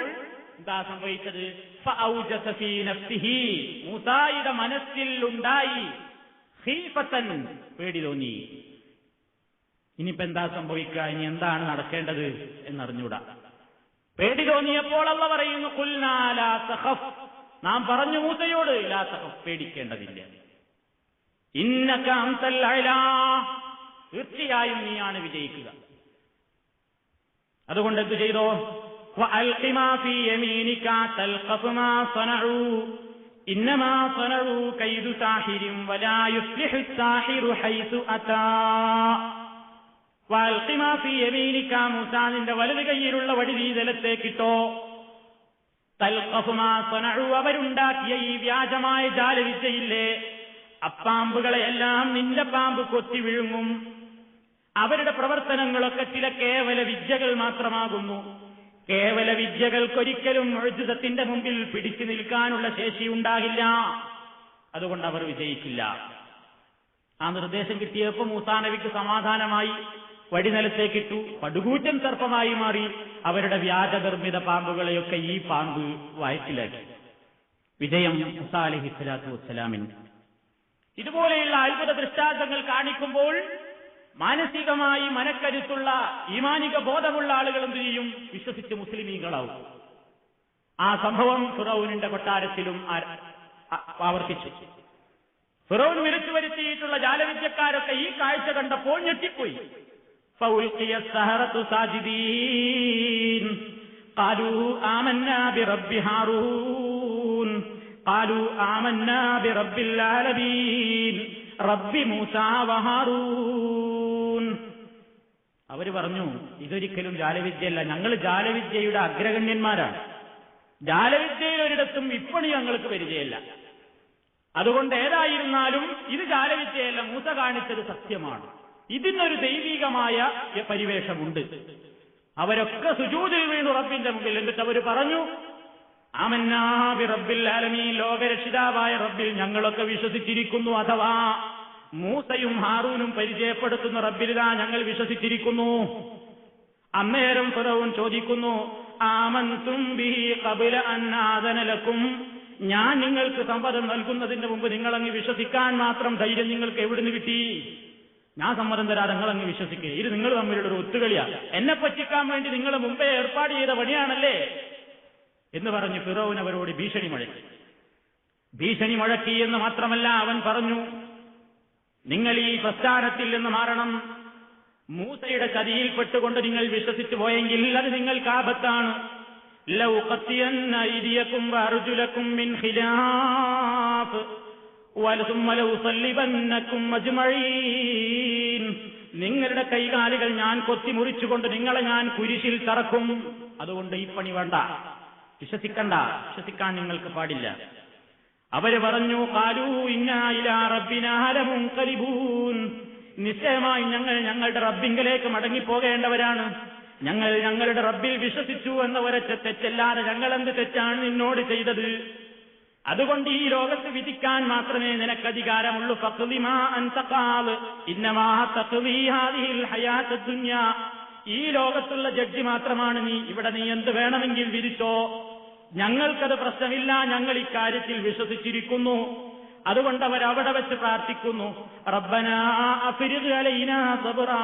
A: എന്താ സംഭവിച്ചത്? ഫഔജസ ഫീ നഫ്സിഹി, മൂസായുടെ മനസ്സിൽ ഉണ്ടായി ഖീഫത്തൻ, പേടി തോന്നി. ഇനിയിപ്പോ എന്താ സംഭവിക്കുക, ഇനി എന്താണ് നടക്കേണ്ടത് എന്നറിഞ്ഞൂടാ. പേടി തോന്നിയപ്പോൾ അല്ലാഹു പറയുന്നു ഖുൽനാ ലാ തഖഫ്, നാം പറഞ്ഞു മൂസയോട് ലാ തഖഫ്, പേടിക്കേണ്ടതില്ല, ഇന്നക അൻതൽ അഅ്ലാ, തീർച്ചയായും നീയാണ് വിജയിക്കുക. അതുകൊണ്ട് എന്ത് ചെയ്തോ, വഅൽഖി മാ ഫീ യമീനിക തൽഖഫ് മാ സനഉ ഇന്നമാ സനഉ കൈദു സാഹിരിൻ വലാ യുഫ്ലിഹു സാഹിറു ഹൈസു അതാ. വഅൽഖി മാ ഫീ യമീനിക, മൂസാ നിന്റെ വലതു കൈയിലുള്ള വടി നീ നിലത്തേക്കിട്ടോ. തൽഖഫ് മാ സനഉ, അവരുണ്ടാക്കിയ ഈ വ്യാജമായ ജാലവിദ്യയില്ലേ, അപ്പാമ്പുകളെയെല്ലാം നിന്റെ പാമ്പ് കൊത്തി വിഴുങ്ങും. അവരുടെ പ്രവർത്തനങ്ങളൊക്കെ ചില കേവല വിദ്യകൾ മാത്രമാകുന്നു. കേവല വിദ്യകൾക്കൊരിക്കലും മുഅ്ജിസത്തിന്റെ മുമ്പിൽ പിടിച്ചു നിൽക്കാനുള്ള ശേഷിയുണ്ടാകില്ല. അതുകൊണ്ട് അവർ വിജയിക്കില്ല. ആ നിർദ്ദേശം കിട്ടിയപ്പോൾ മൂസാ നബിക്ക് സമാധാനമായി. വടി നിലത്തേക്കിട്ടു, പടുകൂറ്റൻ സർപ്പമായി മാറി. അവരുടെ വ്യാജനിർമ്മിത പാമ്പുകളെയൊക്കെ ഈ പാമ്പ് വയറ്റിലാക്കി. വിജയം മൂസാ അലൈഹിസ്സലാത്തു വസ്സലാമിന്. ഇതുപോലെയുള്ള അത്ഭുത ദൃഷ്ടാന്തങ്ങൾ കാണിക്കുമ്പോൾ മാനസികമായി മനക്കരുത്തുള്ള ഈമാനിക ബോധമുള്ള ആളുകൾ എന്ത് ചെയ്യും? വിശ്വസിച്ച് മുസ്ലിമീങ്ങളാവും. ആ സംഭവം ഫിറൗനിന്റെ കൊട്ടാരത്തിലും ആവർത്തിച്ചു. ഫിറൗൻ വിളിച്ചു വരുത്തിയിട്ടുള്ള ജാലവിദ്യക്കാരൊക്കെ ഈ കാഴ്ച കണ്ടപ്പോൾ ഞെട്ടിപ്പോയി. ഫൗൽഖിയ സഹറതു സാജിദീൻ ഖാലൂ ആമന്നാ ബിറബ്ബി ഹാറൂൻ ഖാലൂ ആമന്നാ ബിറബ്ബിൽ ആലമീൻ റബ്ബി മൂസാ വഹാറൂൻ. അവര് പറഞ്ഞു, ഇതൊരിക്കലും ജാലവിദ്യയല്ല, ഞങ്ങൾ ജാലവിദ്യയുടെ അഗ്രഗണ്യന്മാരാണ്. ജാലവിദ്യയിൽ ഒരിടത്തും ഇപ്പണി ഞങ്ങൾക്ക് പരിചയമില്ല. അതുകൊണ്ട് ഏതായിരുന്നാലും ഇത് ജാലവിദ്യയല്ല, മൂസ കാണിച്ചത് സത്യമാണ്. ഇതിനൊരു ദൈവികമായ പരിവേഷമുണ്ട്. അവരൊക്കെ സുജൂദിൽ വീണു റബ്ബിന്റെ മുമ്പിൽ. എന്നിട്ട് അവർ പറഞ്ഞു, ആമന്നാ ബിറബ്ബിൽ ആലമീൻ, ലോകരക്ഷിതാവായ റബ്ബിൽ ഞങ്ങളൊക്കെ വിശ്വസിച്ചിരിക്കുന്നു. അഥവാ മൂസയും ഹാറൂനും പരിചയപ്പെടുത്തുന്ന റബ്ബിലാ ഞങ്ങൾ വിശ്വസിച്ചിരിക്കുന്നു. അന്നേരം ഫിറൗൻ ചോദിക്കുന്നു, ആമൻതും ബിഹി ഖബല അൻ ആദന ലക്കും, ഞാൻ നിങ്ങൾക്ക് സമ്മതം നൽകുന്നതിന് മുമ്പ് നിങ്ങളങ്ങ് വിശ്വസിക്കാൻ മാത്രം ധൈര്യം നിങ്ങൾക്ക് എവിടുന്ന് കിട്ടി? ഞാൻ സമ്മതം തരാതെ നിങ്ങളങ്ങ് വിശ്വസിക്കുക, ഇത് നിങ്ങൾ തമ്മിലുള്ള ഒരു ഒത്തുകളിയാ, എന്നെ പറ്റിക്കാൻ വേണ്ടി നിങ്ങൾ മുമ്പേ ഏർപ്പാട് ചെയ്ത പണിയാണല്ലേ എന്ന് പറഞ്ഞ് ഫിറൗൻ അവരോട് ഭീഷണി മുഴക്കി. ഭീഷണി മുഴക്കി എന്ന് മാത്രമല്ല, അവൻ പറഞ്ഞു, നിങ്ങൾ ഈ പ്രസ്ഥാനത്തിൽ നിന്ന് മാറണം. മൂസയുടെ ചതിയിൽപ്പെട്ടുകൊണ്ട് നിങ്ങൾ വിശ്വസിച്ചു പോയെങ്കിൽ അത് നിങ്ങൾക്ക് ആപത്താണ്. ലൗ ഖത്തിയന്ന ഐദിയകും വഅർജുലകും മിൻ ഖിലാഫ് വലസുമ്മ ലൗസല്ലിബന്നകും അജ്മഈൻ, നിങ്ങളുടെ കൈകാലുകൾ ഞാൻ കൊത്തി മുറിച്ചുകൊണ്ട് നിങ്ങളെ ഞാൻ കുരിശിൽ തറക്കും. അതുകൊണ്ട് ഈ പണി വേണ്ട, വിശ്വസിക്കണ്ട, വിശ്വസിക്കാൻ നിങ്ങൾക്ക് പാടില്ല. അവര് പറഞ്ഞു, ഖാലൂ ഇന്നാ ഇലാ റബ്ബിനാ ലമുൻഖലിബൂൻ, നിശ്ചയമായി ഞങ്ങൾ ഞങ്ങളുടെ റബ്ബിങ്കലേക്ക് മടങ്ങിപ്പോകേണ്ടവരാണ്. ഞങ്ങൾ ഞങ്ങളുടെ റബ്ബിൽ വിശ്വസിച്ചു എന്ന ഒരൊറ്റ തെറ്റല്ലാതെ ഞങ്ങൾ എന്ത് തെറ്റാണ് നിന്നോട് ചെയ്തത്? അതുകൊണ്ട് ഈ ലോകത്ത് വിധിക്കാൻ മാത്രമേ നിനക്ക് അധികാരമുള്ളൂ. ഫഖ്ദി മാ അൻത ഖാദ് ഇന്നമാ തഖ്ദി ഹാദിഹിൽ ഹയാത്തദ് ദുനിയാ, ഈ ലോകത്തുള്ള ജഡ്ജി മാത്രമാണ് നീ. ഇവിടെ നീ എന്ത് വേണമെങ്കിൽ വിധിച്ചോ, ഞങ്ങൾക്കത് പ്രശ്നമില്ല, ഞങ്ങൾ ഇക്കാര്യത്തിൽ വിശ്വസിച്ചിരിക്കുന്നു. അതുകൊണ്ട് അവരവിടെ വെച്ച് പ്രാർത്ഥിക്കുന്നു, റബ്ബനാ അഫ്രിഗ് അലൈനാ സബ്റാ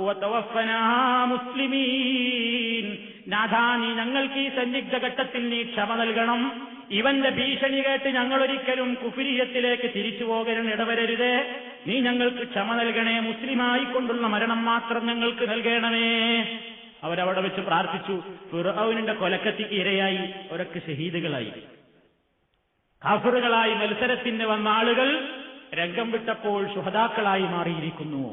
A: വതവഫനാ മുസ്ലിമീൻ, നാഥാ നീ ഞങ്ങൾക്ക് ഈ സന്നിഗ്ധ ഘട്ടത്തിൽ നീ ക്ഷമ നൽകണം. ഇവന്റെ ഭീഷണി കേട്ട് ഞങ്ങൾ ഒരിക്കലും കുഫ്രിയത്തിലേക്ക് തിരിച്ചു പോകാൻ ഇടവരരുതേ. നീ ഞങ്ങൾക്ക് ക്ഷമ നൽകണേ, മുസ്ലിമായി കൊണ്ടുള്ള മരണം മാത്രം ഞങ്ങൾക്ക് നൽകണമേ. അവരവിടെ വെച്ച് പ്രാർത്ഥിച്ചു. ഫിർഔനിന്റെ കൊലക്കത്തിക്ക് ഇരയായി അവരൊക്കെ ഷഹീദുകളായി. കാഫിറുകളായി മത്സരത്തിന് വന്ന ആളുകൾ രംഗം വിട്ടപ്പോൾ ശുഹദാക്കളായി മാറിയിരിക്കുന്നു.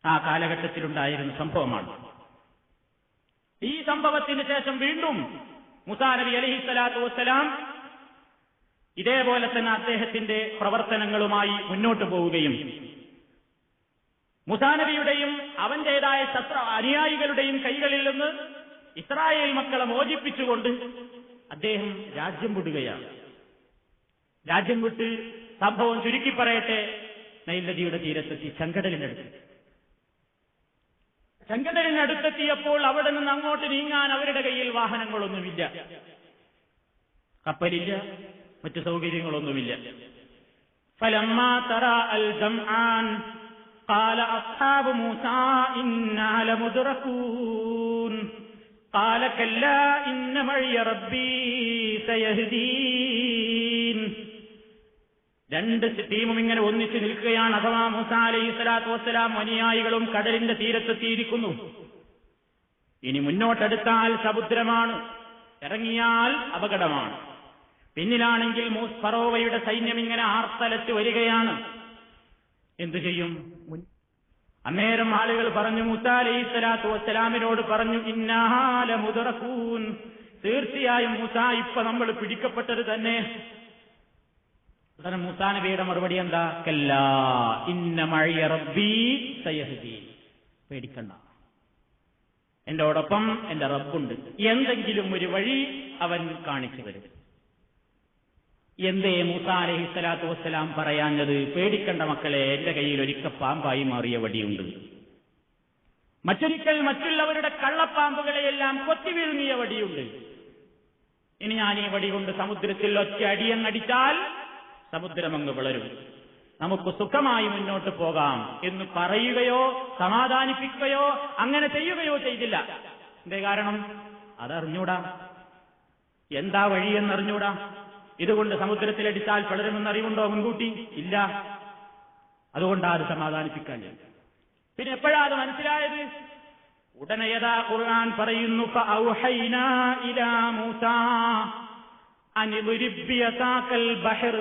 A: ആ കാലഘട്ടത്തിലുണ്ടായിരുന്ന സംഭവമാണ്. ഈ സംഭവത്തിന് ശേഷം വീണ്ടും മൂസാ നബി അലൈഹിസ്സലാത്തു വസ്സലാം ഇതേപോലെ തന്നെ അദ്ദേഹത്തിന്റെ പ്രവർത്തനങ്ങളുമായി മുന്നോട്ട് പോവുകയും മൂസാ നബിയുടെയും അവന്റേതായ അനുയായികളുടെയും കൈകളിൽ നിന്ന് ഇസ്രായേൽ മക്കളെ മോചിപ്പിച്ചുകൊണ്ട് അദ്ദേഹം രാജ്യം വിടുകയാണ്. രാജ്യം വിട്ട് സംഭവം ചുരുക്കി പറയട്ടെ, നൈൽ നദിയുടെ തീരത്തെത്തി ചെങ്കടലിനടുത്തെത്തിയപ്പോൾ അവിടെ നിന്ന് അങ്ങോട്ട് നീങ്ങാൻ അവരുടെ കയ്യിൽ വാഹനങ്ങളൊന്നുമില്ല. കപ്പലില്ല, മറ്റു സൗകര്യങ്ങളൊന്നുമില്ല. فلما تراءى الجمعان قال أصحاب موسى إنا لمدركون قال كلا إن معي ربي سيهدين. രണ്ട് ടീമും ഇങ്ങനെ ഒന്നിച്ചു നിൽക്കുകയാണ്. അഥവാ മൂസാ അലൈഹിസ്സലാത്തു വസ്സലാം അനുയായികളും കടലിന്റെ തീരത്തെത്തിയിരിക്കുന്നു. ഇനി മുന്നോട്ടെടുത്താൽ സമുദ്രമാണ്, ഇറങ്ങിയാൽ അപകടമാണ്. പിന്നിലാണെങ്കിൽ ഫറോവയുടെ സൈന്യം ഇങ്ങനെ ആർത്തലച്ച് വരികയാണ്. എന്തു ചെയ്യും? അന്നേരം ആളുകൾ പറഞ്ഞു, മൂസാ അലൈഹിസ്സലാത്തു വസ്സലാമിനോട് പറഞ്ഞു, ഇന്നാ ലമുദ്റകൂൻ, തീർച്ചയായും മൂസാ ഇപ്പൊ നമ്മൾ പിടിക്കപ്പെട്ടത് തന്നെ. മൂസാ നബിയുടെ മറുപടി എന്താ? കല്ലാ ഇന്ന മഅയ റബ്ബീ സയഹ്ദീൻ, പേടിക്കണ്ട, എന്നോടൊപ്പം എന്റെ റബ്ബുണ്ട്, എന്തെങ്കിലും ഒരു വഴി അവൻ കാണിച്ചു തരും. എന്തേ മൂസാ അലൈഹിസ്സലാത്തു വസ്സലാം പറയാഞ്ഞത്? പേടിക്കണ്ട മക്കളെ, എന്റെ കയ്യിൽ ഒരിക്കൽ പാമ്പായി മാറിയ വടിയുണ്ട്, മറ്റൊരിക്കൽ മറ്റുള്ളവരുടെ കള്ളപ്പാമ്പുകളെയെല്ലാം കൊത്തി വീഴ്ങ്ങിയ വടിയുണ്ട്. ഇനി ഞാൻ ഈ വടി കൊണ്ട് സമുദ്രത്തിൽ ഒറ്റ അടിയങ്ങടിച്ചാൽ സമുദ്രമങ്ങ് വളരും, നമുക്ക് സുഖമായി മുന്നോട്ട് പോകാം എന്ന് പറയുകയോ സമാധാനിപ്പിക്കുകയോ അങ്ങനെ ചെയ്യുകയോ ചെയ്തില്ല. എന്തേ കാരണം? അതറിഞ്ഞൂടാ, എന്താ വഴിയെന്നറിഞ്ഞൂടാ. ഇതുകൊണ്ട് സമുദ്രത്തിലടിച്ചാൽ വളരുമെന്ന് അറിവുണ്ടോ മുൻകൂട്ടി? ഇല്ല. അതുകൊണ്ടാണ് അത് സമാധാനിപ്പിക്കാൻ. പിന്നെ എപ്പോഴാ അത് മനസ്സിലായത്? ഉടനെ യഥാ ഖുർആൻ പറയുന്നു, ഫഔഹൈനാ ഇലാ മൂസാ അൻ ഇദ്രിബ് ബിയസാകൽ ബഹർ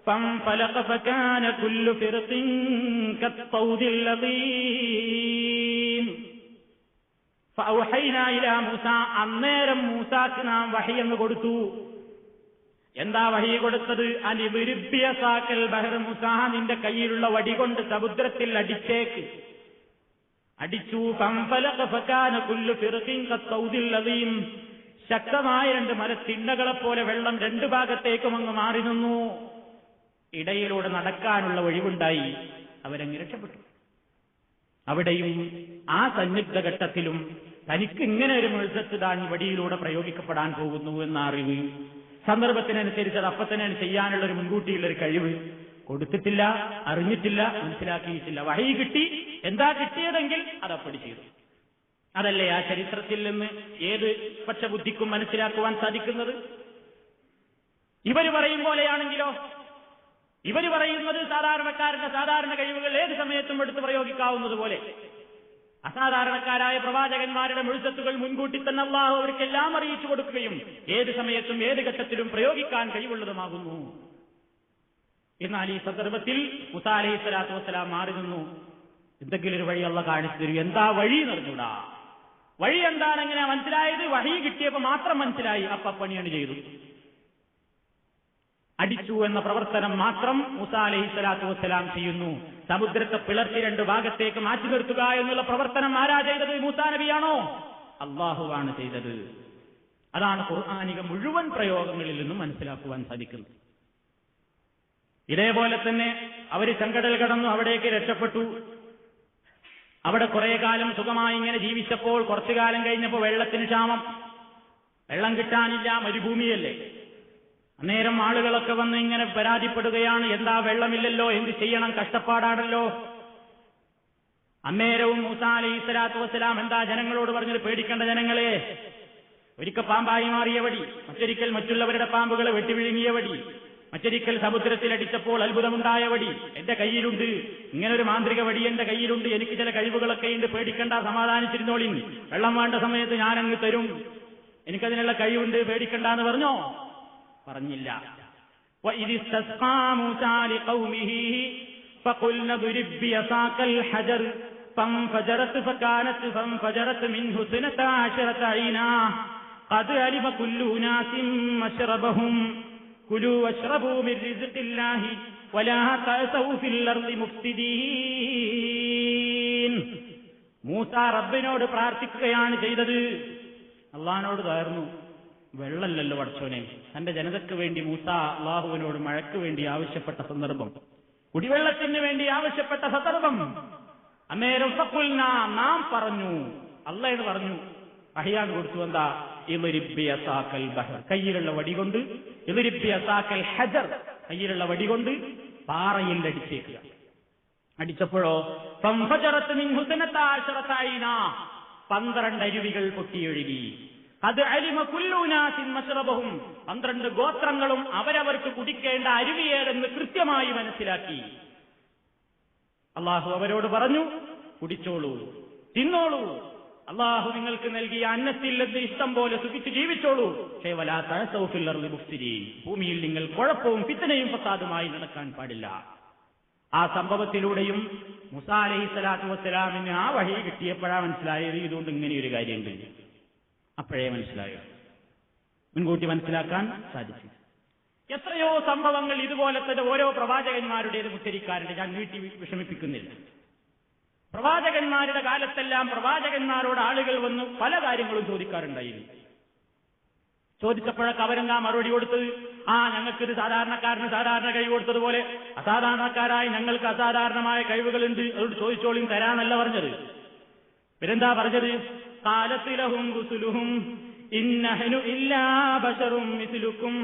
A: ഫൻഫലഖ ഫകാന കുല്ലു ഫിർഖിൻ കത്തൗദിൽ അദീം. ഫഔഹൈനാ ഇലാ മൂസാ, അന്നേരം മൂസാക്ക് നാം വഹി എന്ന് കൊടുത്തു. എന്താ വഹി കൊടുത്തത്? അൻ ഇദ്രിബ് ബിയസാകൽ ബഹർ, മൂസാ നിന്റെ കയ്യിലുള്ള വടി കൊണ്ട് സമുദ്രത്തിൽ അടിച്ചേക്ക്. അടിച്ചു. ഫൻഫലഖ ഫകാന കുല്ലു ഫിർഖിൻ കത്തൗദിൽ അദീം, ശക്തമായ രണ്ട് മരത്തിണ്ടകളെപ്പോലെ വെള്ളം രണ്ടു ഭാഗത്തേക്കും അങ്ങ് മാറി നിന്നു. ഇടയിലൂടെ നടക്കാനുള്ള ഒഴിവുണ്ടായി. അവരങ്ങ് രക്ഷപ്പെട്ടു. അവിടെയും ആ സന്നിഗ്ധ ഘട്ടത്തിലും തനിക്ക് ഇങ്ങനെ ഒരു മുഴുസത്ത് താൻ വടിയിലൂടെ പ്രയോഗിക്കപ്പെടാൻ പോകുന്നു എന്ന അറിവ്, സന്ദർഭത്തിനനുസരിച്ച് അത് അപ്പത്തന്നെ ചെയ്യാനുള്ള ഒരു മുൻകൂട്ടിയുള്ളൊരു കഴിവ് കൊടുത്തിട്ടില്ല, അറിഞ്ഞിട്ടില്ല, മനസ്സിലാക്കിയിട്ടില്ല. വഹി കിട്ടി, എന്താ കിട്ടിയതെങ്കിൽ അതപ്പടി ചെയ്തു. അതല്ലേ ആ ചരിത്രത്തിൽ നിന്ന് ഏത് പക്ഷബുദ്ധിക്കും മനസ്സിലാക്കുവാൻ സാധിക്കുന്നത്? ഇവര് പറയും പോലെയാണെങ്കിലോ, ഇവര് പറയുന്നത് സാധാരണക്കാരന്റെ സാധാരണ കഴിവുകൾ ഏത് സമയത്തും എടുത്ത് പ്രയോഗിക്കാവുന്നത് പോലെ, അസാധാരണക്കാരായ പ്രവാചകന്മാരുടെ മുഴുസത്തുകൾ മുൻകൂട്ടി തന്നെ അല്ലാഹു അവർക്കെല്ലാം അറിയിച്ചു കൊടുക്കുകയും ഏത് സമയത്തും ഏത് ഘട്ടത്തിലും പ്രയോഗിക്കാൻ കഴിവുള്ളതുമാകുന്നു. എന്നാൽ ഈ സന്ദർഭത്തിൽ മൂസാ അലൈഹിസ്സലാത്തു വസ്സലാം മാറി നിന്നു. എന്തെങ്കിലും ഒരു വഴി അല്ലാഹു കാണിച്ചു തരും. എന്താ വഴി എന്നറിഞ്ഞൂടാ. വഴി എന്താണ് എങ്ങനെയാ മനസ്സിലായത്? വഹി കിട്ടിയപ്പോ മാത്രം മനസ്സിലായി. അപ്പ പണിയാണ് ചെയ്തു. അടിച്ചു എന്ന പ്രവർത്തനം മാത്രം മൂസാ അലൈഹിസ്സലാത്തു വസ്സലാം ചെയ്യുന്നു. സമുദ്രത്തെ പിളർത്തി രണ്ട് ഭാഗത്തേക്ക് മാറ്റി നിർത്തുക എന്നുള്ള പ്രവർത്തനം ആരാ ചെയ്തത്? മൂസാ നബിയാണോ? അല്ലാഹുവാണ് ചെയ്തത്. അതാണ് ഖുർആനിക മുഴുവൻ പ്രയോഗങ്ങളിൽ നിന്നും മനസ്സിലാക്കുവാൻ സാധിക്കുന്നത്. ഇതേപോലെ തന്നെ അവര് ചെങ്കടൽ കടന്നു, അവിടേക്ക് രക്ഷപ്പെട്ടു. അവിടെ കുറെ കാലം സുഖമായി ഇങ്ങനെ ജീവിച്ചപ്പോൾ കുറച്ചു കാലം കഴിഞ്ഞപ്പോൾ വെള്ളത്തിന് ക്ഷാമം, വെള്ളം കിട്ടാനില്ല, മരുഭൂമിയല്ലേ. അന്നേരം ആളുകളൊക്കെ വന്ന് ഇങ്ങനെ പരാതിപ്പെടുകയാണ്, എന്താ വെള്ളമില്ലല്ലോ, എന്ത് ചെയ്യണം, കഷ്ടപ്പാടാണല്ലോ. അന്നേരവും മൂസാ അലൈഹിസ്സലാത്തു വസ്സലാം എന്താ ജനങ്ങളോട് പറഞ്ഞത്? പേടിക്കേണ്ട ജനങ്ങളെ, ഒരിക്കൽ പാമ്പായി മാറിയ വടി, മറ്റൊരിക്കൽ മറ്റുള്ളവരുടെ പാമ്പുകളെ വെട്ടിവിഴുങ്ങിയ വടി, മറ്റൊരിക്കൽ സമുദ്രത്തിലടിച്ചപ്പോൾ അത്ഭുതമുണ്ടായ വടി എന്റെ കയ്യിലുണ്ട്. ഇങ്ങനൊരു മാന്ത്രിക വടി എന്റെ കയ്യിലുണ്ട്. എനിക്ക് ചില കഴിവുകളൊക്കെ ഉണ്ട്, പേടിക്കണ്ട, സമാധാനിച്ചിരുന്നോളി, വെള്ളം വേണ്ട സമയത്ത് ഞാനങ്ങ് തരും, എനിക്കതിനുള്ള കഴിവുണ്ട്, പേടിക്കണ്ടെന്ന് പറഞ്ഞോ? പറഞ്ഞില്ല. وَإِذِ اسْتَسْقَىٰ مُوسَىٰ لِقَوْمِهِ فَقُلْنَا اضْرِب بِّعَصَاكَ الْحَجَرَ فَانفَجَرَتْ مِنْهُ اثْنَتَا عَشْرَةَ عَيْنًا قَدْ عَلِمَ كُلُّ أُنَاسٍ مَّشْرَبَهُمْ كُلُوا وَاشْرَبُوا مِن رِّزْقِ اللَّهِ وَلَا تَعْثَوْا فِي الْأَرْضِ مُفْسِدِينَ. മൂസ റബ്ബിനോട് പ്രാർത്ഥിക്കുകയാണ് ചെയ്തത്. അള്ളാഹിനോട് തകർന്നു. വെള്ളമല്ലല്ലോ പടച്ചോനെ. തന്റെ ജനതയ്ക്ക് വേണ്ടി മൂസ അള്ളാഹുവിനോട് മഴയ്ക്ക് വേണ്ടി ആവശ്യപ്പെട്ട സന്ദർഭം, കുടിവെള്ളത്തിന് വേണ്ടി ആവശ്യപ്പെട്ട സന്ദർഭം. അന്നേരം ഫഖുൽനാ, നാം പറഞ്ഞു, അള്ളാഹ് പറഞ്ഞു, വഹിയാൻ കൊടുത്തു. എന്താ? ഇദ്രിബ് ബിയസാക്കൽ ബഹർ, കയ്യിലുള്ള വടികൊണ്ട്, ഇദ്രിബ് ബിയസാക്കൽ ഹജർ, കയ്യിലുള്ള വടികൊണ്ട് പാറയിൽ അടിച്ചേക്കുക. അടിച്ചപ്പോഴോ ഫംഫജറത് മിൻഹു സനതാ അശറത ഐനാ, 12 അരുവികൾ പൊട്ടിയൊഴുകി. അത് അലിമ കുല്ലു നാസിൻ മശ്റബഹും, 12 ഗോത്രങ്ങളും അവരവർക്ക് കുടിക്കേണ്ട അരുവിയേതെന്ന് കൃത്യമായി മനസ്സിലാക്കി. അള്ളാഹു അവരോട് പറഞ്ഞു, കുടിച്ചോളൂ, തിന്നോളൂ, അള്ളാഹു നിങ്ങൾക്ക് നൽകിയ അന്നത്തിൽ നിന്ന് ഇഷ്ടം പോലെ സുഖിച്ച് ജീവിച്ചോളൂ. പക്ഷേ വലാ തഅസൗ ഫിൽ അർളി മുഫ്സിദീൻ, ഭൂമിയിൽ നിങ്ങൾ കുഴപ്പവും ഫിത്നയും ഫസാദുമായി നടക്കാൻ പാടില്ല. ആ സംഭവത്തിലൂടെയും മൂസാ അലൈഹിസ്സലാത്തു വസ്സലാമിന് ആ വഹി കിട്ടിയപ്പോഴാണ് മനസ്സിലായത് ഇതുകൊണ്ട് ഇങ്ങനെയൊരു കാര്യമുണ്ട്. അപ്പോഴേ മനസ്സിലായോ, മുൻകൂട്ടി മനസ്സിലാക്കാൻ സാധിച്ചു. എത്രയോ സംഭവങ്ങൾ ഇതുപോലെ തന്നെ ഓരോ പ്രവാചകന്മാരുടേതും ഉദ്ധരിക്കാറുണ്ട്. ഞാൻ നീട്ടി വിഷമിപ്പിക്കുന്നില്ല. പ്രവാചകന്മാരുടെ കാലത്തെല്ലാം പ്രവാചകന്മാരോട് ആളുകൾ വന്ന് പല കാര്യങ്ങളും ചോദിക്കാറുണ്ടായിരുന്നു. ചോദിച്ചപ്പോഴൊക്കെ അവരെന്താ മറുപടി കൊടുത്തത്? ഞങ്ങൾക്കിത് സാധാരണക്കാരന് സാധാരണ കഴിവ് കൊടുത്തതുപോലെ അസാധാരണക്കാരായി ഞങ്ങൾക്ക് അസാധാരണമായ കഴിവുകളുണ്ട്, അതുകൊണ്ട് ചോദിച്ചോളിയും തരാന്നല്ല പറഞ്ഞത്. പിന്നെന്താ പറഞ്ഞത്? ഖാലത് ലഹും റുസുലുഹും ഇന്നഹനു ഇല്ലാ ബശറും മിസ്ലുക്കും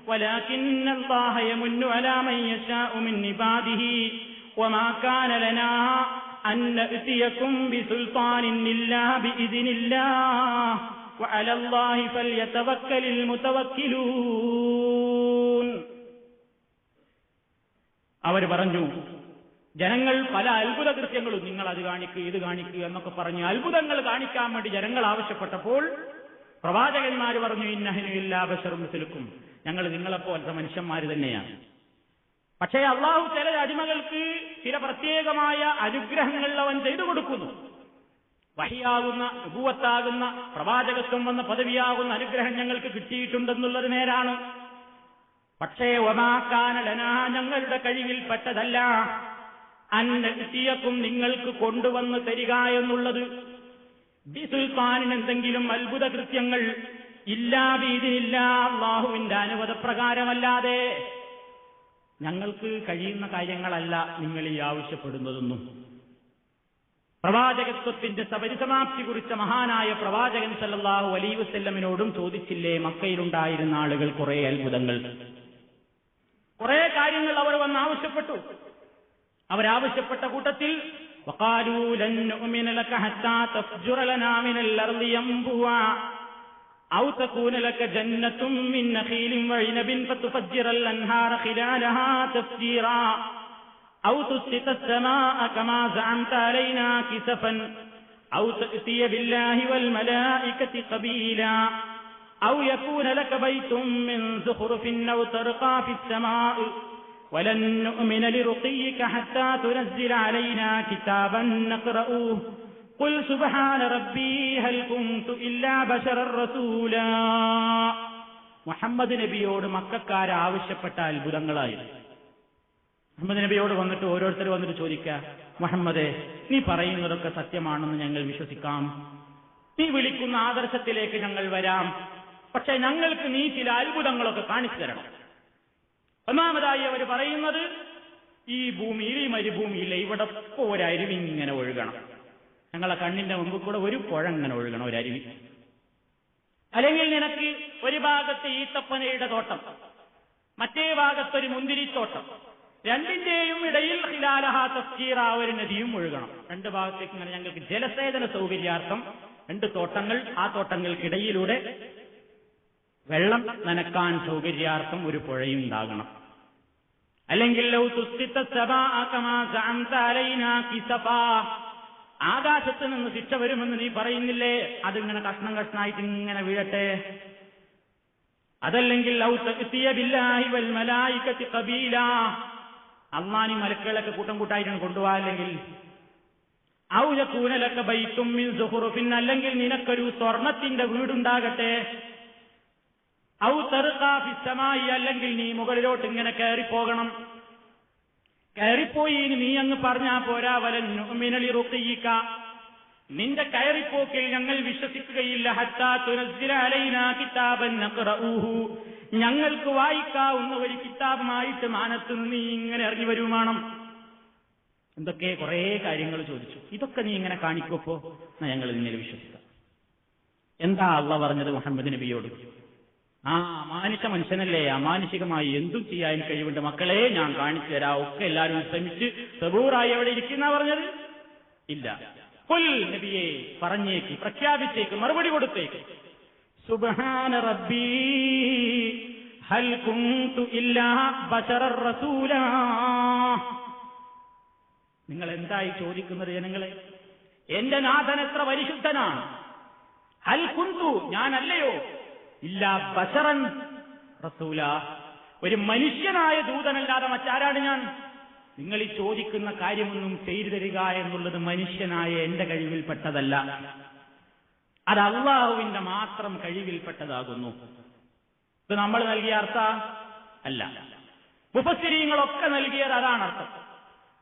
A: വലാകിന്നല്ലാഹ യമുന്നു അലാ മൻ യശാഉ മിൻ ഇബാദിഹി വമാ കാന ലനാ അൻ നഅതിയകും ബിസുൽത്താനിൻ ഇല്ലാ ബിഇദ്നില്ലാഹ് വഅലല്ലാഹി ഫൽയതവക്കലിൽ മുതവക്കിലൂൻ. അവർ പറഞ്ഞു, ജനങ്ങൾ പല അത്ഭുത കൃത്യങ്ങളും നിങ്ങൾ അത് കാണിക്കുക ഇത് കാണിക്കുക എന്നൊക്കെ പറഞ്ഞ് അത്ഭുതങ്ങൾ കാണിക്കാൻ വേണ്ടി ജനങ്ങൾ ആവശ്യപ്പെട്ടപ്പോൾ പ്രവാചകന്മാർ പറഞ്ഞു, ഇന്നഹനു ഇല്ലാ ബശറും മിസ്ലുക്കും, ഞങ്ങൾ നിങ്ങളെപ്പോലത്തെ മനുഷ്യന്മാർ തന്നെയാണ്. പക്ഷേ അള്ളാഹു ചില അടിമകൾക്ക് ചില പ്രത്യേകമായ അനുഗ്രഹങ്ങൾ അവൻ ചെയ്തു കൊടുക്കുന്നു. വഹിയാകുന്ന, നുബുവത്താകുന്ന, പ്രവാചകത്വം വന്ന പദവിയാകുന്ന അനുഗ്രഹം ഞങ്ങൾക്ക് കിട്ടിയിട്ടുണ്ടെന്നുള്ളത് നേരാണ്. പക്ഷേ വമാ കാന ലനാ, ഞങ്ങളുടെ കഴിവിൽപ്പെട്ടതല്ല, അൻ നഅതിയകും, നിങ്ങൾക്ക് കൊണ്ടുവന്ന് തരിക എന്നുള്ളത്, ബിസുൽത്താനിന് എന്തെങ്കിലും അത്ഭുത കൃത്യങ്ങൾ, ഇല്ലാ ബിഇദ്നില്ല, അല്ലാഹുവിന്റെ അനുവദപ്രകാരമല്ലാതെ ഞങ്ങൾക്ക് കഴിയുന്ന കാര്യങ്ങളല്ല നിങ്ങൾ ഈ ആവശ്യപ്പെടുന്നതൊന്നും. പ്രവാചകത്വത്തിന്റെ സപരിസമാപ്തി കുറിച്ച മഹാനായ പ്രവാചകൻ സല്ലല്ലാഹു അലൈഹി വസല്ലമിനോടും ചോദിച്ചില്ലേ മക്കയിലുണ്ടായിരുന്ന ആളുകൾ കുറെ അത്ഭുതങ്ങൾ, കുറെ കാര്യങ്ങൾ അവർ വന്ന് ആവശ്യപ്പെട്ടു. അവരാവശ്യപ്പെട്ട കൂട്ടത്തിൽ വഖാലൂ ലൻ നുഅ്മിന ലക ഹത്താ തഫ്ജുറ ലനാ മിനൽ അർളി യംബുഅ ഔ തകൂന ലക ജന്നത്തും മിൻ നഖീലിൻ വഇനബിൻ ഫതുഫജ്ജിറൽ അൻഹാറ ഖിലാലഹാ തഫ്ജീറാ ഔ തുസ്ഖിത അസ്സമാഅ കമാ സഅംത അലൈനാ കിസഫൻ ഔ തഅതിയ ബില്ലാഹി വൽ മലായികതി ഖബീലാ ഔ യകൂന ലക ബൈതും മിൻ സുഖ്റുഫിൻ ഔ തർഖാ ഫിസ് സമാഇ വലൻ നുഅ്മിന ലിറുഖിയിക ഹത്താ തുനസ്സില അലൈനാ കിതാബൻ നഖ്റഊഹു ഖുൽ സുബ്ഹാന റബ്ബീ ഹൽ കുൻതു ഇല്ലാ ബശറർ റസൂലാ. മുഹമ്മദ് നബിയോട് മക്കക്കാർ ആവശ്യപ്പെട്ട അത്ഭുതങ്ങളായി. മുഹമ്മദ് നബിയോട് വന്നിട്ട് ഓരോരുത്തർ വന്നിട്ട് ചോദിക്കുക, മുഹമ്മദേ, നീ പറയുന്നതൊക്കെ സത്യമാണെന്ന് ഞങ്ങൾ വിശ്വസിക്കാം, നീ വിളിക്കുന്ന ആദർശത്തിലേക്ക് ഞങ്ങൾ വരാം, പക്ഷെ ഞങ്ങൾക്ക് നീ ചില അത്ഭുതങ്ങളൊക്കെ കാണിച്ചു തരണം. ഒന്നാമതായി അവർ പറയുന്നത്, ഈ ഭൂമിയിൽ, ഈ മരുഭൂമിയില്ല, ഇവിടെ ഇപ്പോൾ ഒരു അരുവി ഇങ്ങനെ ഒഴുകണം, ഞങ്ങളെ കണ്ണിന്റെ മുമ്പ് കൂടെ ഒരു പുഴ ഇങ്ങനെ ഒഴുകണം, ഒരു അരുവി. അല്ലെങ്കിൽ നിനക്ക് ഒരു ഭാഗത്ത് ഈത്തപ്പനയുടെ തോട്ടം, മറ്റേ ഭാഗത്തൊരു മുന്തിരിത്തോട്ടം, രണ്ടിന്റെയും ഇടയിൽ ഖിലാലഹാ തഫ്ജീറ, ഒരു നദിയും ഒഴുകണം. രണ്ട് ഭാഗത്തേക്ക് ഇങ്ങനെ ഞങ്ങൾക്ക് ജലസേചന സൗകര്യാർത്ഥം 2 തോട്ടങ്ങൾ, ആ തോട്ടങ്ങൾക്കിടയിലൂടെ വെള്ളം നനക്കാൻ സൗകര്യാർത്ഥം ഒരു പുഴയും ഉണ്ടാകണം. അല്ലെങ്കിൽ ലൗ തുസ്ഖിത അസ്സമാഅ കമാ സഅംത അലൈനാ കിസഫാ, ആകാശത്ത് നിന്ന് ശിക്ഷ വരുമെന്ന് നീ പറയുന്നില്ലേ, അതിങ്ങനെ കഷ്ണം കഷ്ണായിട്ട് ഇങ്ങനെ വീഴട്ടെ. അതല്ലെങ്കിൽ ലൗ തഅതിയ ബില്ലാഹി വൽ മലായികതി ഖബീലാ, അല്ലാഹുവിന്റെ മലക്കുകളൊക്കെ കൂട്ടം കൂട്ടായിട്ടാണ് കൊണ്ടുപോകാ. അല്ലെങ്കിൽ ഔ യകൂന ലക ബൈതും മിൻ സുഖ്റുഫിൻ, അല്ലെങ്കിൽ നിനക്കൊരു സ്വർണത്തിന്റെ വീടുണ്ടാകട്ടെ. ഔ തർഖാ ഫിസ് സമായി, അല്ലെങ്കിൽ നീ മുകളിലോട്ട് ഇങ്ങനെ കയറിപ്പോകണം. കയറിപ്പോയി നീ അങ്ങ് പറഞ്ഞാ പോരാ. വലൻ നുഅ്മിന ലിറുഖിയിക, നിന്റെ കയറിപ്പോക്കിൽ ഞങ്ങൾ വിശ്വസിക്കുകയില്ല. ഹത്താ തുനസ്സില അലൈനാ കിതാബൻ നഖ്റഊഹു, ഞങ്ങൾക്ക് വായിക്കാവുന്ന ഒരു കിതാബുമായിട്ട് മാനത്ത് നീ ഇങ്ങനെ ഇറങ്ങി വരുമാണം. എന്തൊക്കെ കുറെ കാര്യങ്ങൾ ചോദിച്ചു. ഇതൊക്കെ നീ ഇങ്ങനെ കാണിക്കപ്പോ ഞങ്ങൾ നിന്നെ വിശ്വസിക്കാം. എന്താ അള്ളാഹ് പറഞ്ഞത് മുഹമ്മദ് നബിയോട്? ആ അമാനുഷ മനുഷ്യനല്ലേ, അമാനുഷികമായി എന്തും ചെയ്യാൻ കഴിവുണ്ട് മക്കളെ, ഞാൻ കാണിച്ചു തരാം, ഒക്കെ എല്ലാവരും ശ്രമിച്ച് സബൂറായി എവിടെ ഇരിക്കുന്ന പറഞ്ഞത്? ഇല്ല. ഖുൽ നബിയെ പറഞ്ഞേക്ക്, പ്രഖ്യാപിച്ചേക്ക്, മറുപടി കൊടുത്തേക്ക്. സുബ്ഹാന റബ്ബി ഹൽ കുന്തു ഇല്ലാ ബശറർ റസൂലാ. നിങ്ങൾ എന്തായി ചോദിക്കുന്നത് ജനങ്ങളെ? എന്റെ നാഥൻ എത്ര പരിശുദ്ധനാണ്. ഹൽ കുന്തു, ഞാനല്ലയോ, ഇല്ലാ ബശറൻ റസൂല, ഒരു മനുഷ്യനായ ദൂതനല്ലാതെ മറ്റാരാണ് ഞാൻ? നിങ്ങൾ ഈ ചോദിക്കുന്ന കാര്യമൊന്നും ചെയ്തു തരിക എന്നുള്ളത് മനുഷ്യനായ എന്റെ കഴിവിൽപ്പെട്ടതല്ല, അത് അള്ളാഹുവിന്റെ മാത്രം കഴിവിൽപ്പെട്ടതാകുന്നു. ഇത് നമ്മൾ നൽകിയ അർത്ഥ അല്ല, മുഫസ്സിരീങ്ങളൊക്കെ നൽകിയത് അതാണ് അർത്ഥം.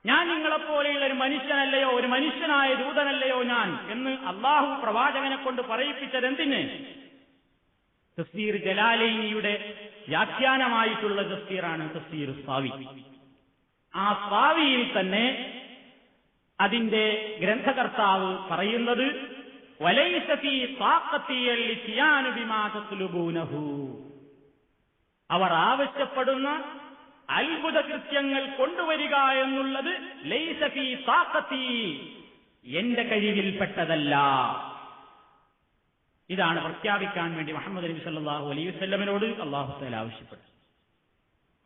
A: ഞാൻ നിങ്ങളെപ്പോലെയുള്ള ഒരു മനുഷ്യനല്ലയോ, ഒരു മനുഷ്യനായ ദൂതനല്ലയോ ഞാൻ എന്ന് അള്ളാഹു പ്രവാചകനെ കൊണ്ട് പറയിപ്പിച്ചത് എന്തിന്? തഫ്സീർ ജലാലൈനിയുടെ വ്യാഖ്യാനമായിട്ടുള്ള തഫ്സീറാണ് തഫ്സീർ സാവി. ആ സാവിയിൽ തന്നെ അതിന്റെ ഗ്രന്ഥകർത്താവ് പറയുന്നത് വലൈസ ഫീ ത്വാഖത്തി അൽ-ഇത്യാൻ ബിമാ തത്ലുബൂനഹു, അവർ ആവശ്യപ്പെടുന്ന അത്ഭുത കൃത്യങ്ങൾ കൊണ്ടുവരിക എന്നുള്ളത് ലൈസ ഫീ ത്വാഖത്തി, എന്റെ കഴിവിൽപ്പെട്ടതല്ല. ഇതാണ് പ്രഖ്യാപിക്കാൻ വേണ്ടി മുഹമ്മദ് നബി സല്ലല്ലാഹു അലൈഹി വസല്ലമയോട് അല്ലാഹു തആല ആവശ്യപ്പെട്ടു.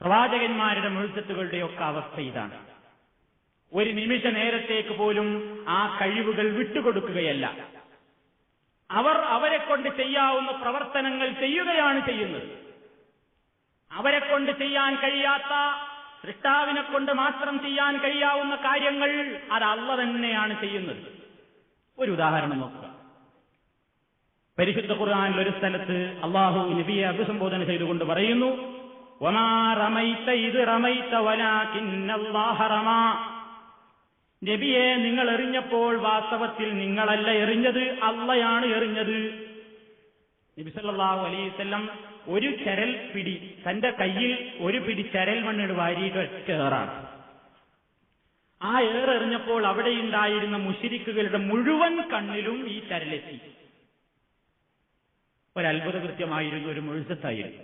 A: പ്രവാചകന്മാരുടെ മുഴുവത്തുകളുടെയൊക്കെ അവസ്ഥ ഇതാണ്. ഒരു നിമിഷ നേരത്തേക്ക് പോലും ആ കഴിവുകൾ വിട്ടുകൊടുക്കുകയല്ല. അവർ അവരെ കൊണ്ട് ചെയ്യാവുന്ന പ്രവർത്തനങ്ങൾ ചെയ്യുകയാണ് ചെയ്യുന്നത്. അവരെ കൊണ്ട് ചെയ്യാൻ കഴിയാത്ത, സൃഷ്ടാവിനെ കൊണ്ട് മാത്രം ചെയ്യാൻ കഴിയാവുന്ന കാര്യങ്ങൾ അത് അല്ലാഹ് തന്നെയാണ് ചെയ്യുന്നത്. ഒരു ഉദാഹരണം നോക്കുക. പരിശുദ്ധ ഖുർആനിൽ ഒരു സ്ഥലത്ത് അല്ലാഹു നബിയെ അഭിസംബോധന ചെയ്തുകൊണ്ട് പറയുന്നു, വമാ റമൈത ഇദ് റമൈത വലാകിന്നല്ലാഹ റമാ. നബിയെ, നിങ്ങൾ എറിഞ്ഞപ്പോൾ വാസ്തവത്തിൽ നിങ്ങളല്ല എറിഞ്ഞത്, അള്ളയാണ് എറിഞ്ഞത്. നബി സല്ലല്ലാഹു അലൈഹി വസല്ലം ഒരു ചരൽ പിടി, തന്റെ കയ്യിൽ ഒരു പിടി ചരൽ മണ്ണിട്ട് വാരിയിട്ട് ഒറ്റ ഏറാണ്. ആ ഏറെറിഞ്ഞപ്പോൾ അവിടെയുണ്ടായിരുന്ന മുശ്രിക്കുകളുടെ മുഴുവൻ കണ്ണിലും ഈ ചരലെത്തി. ഒരത്ഭുത കൃത്യമായിരുന്നു, ഒരു മുഴുസത്തായിരുന്നു.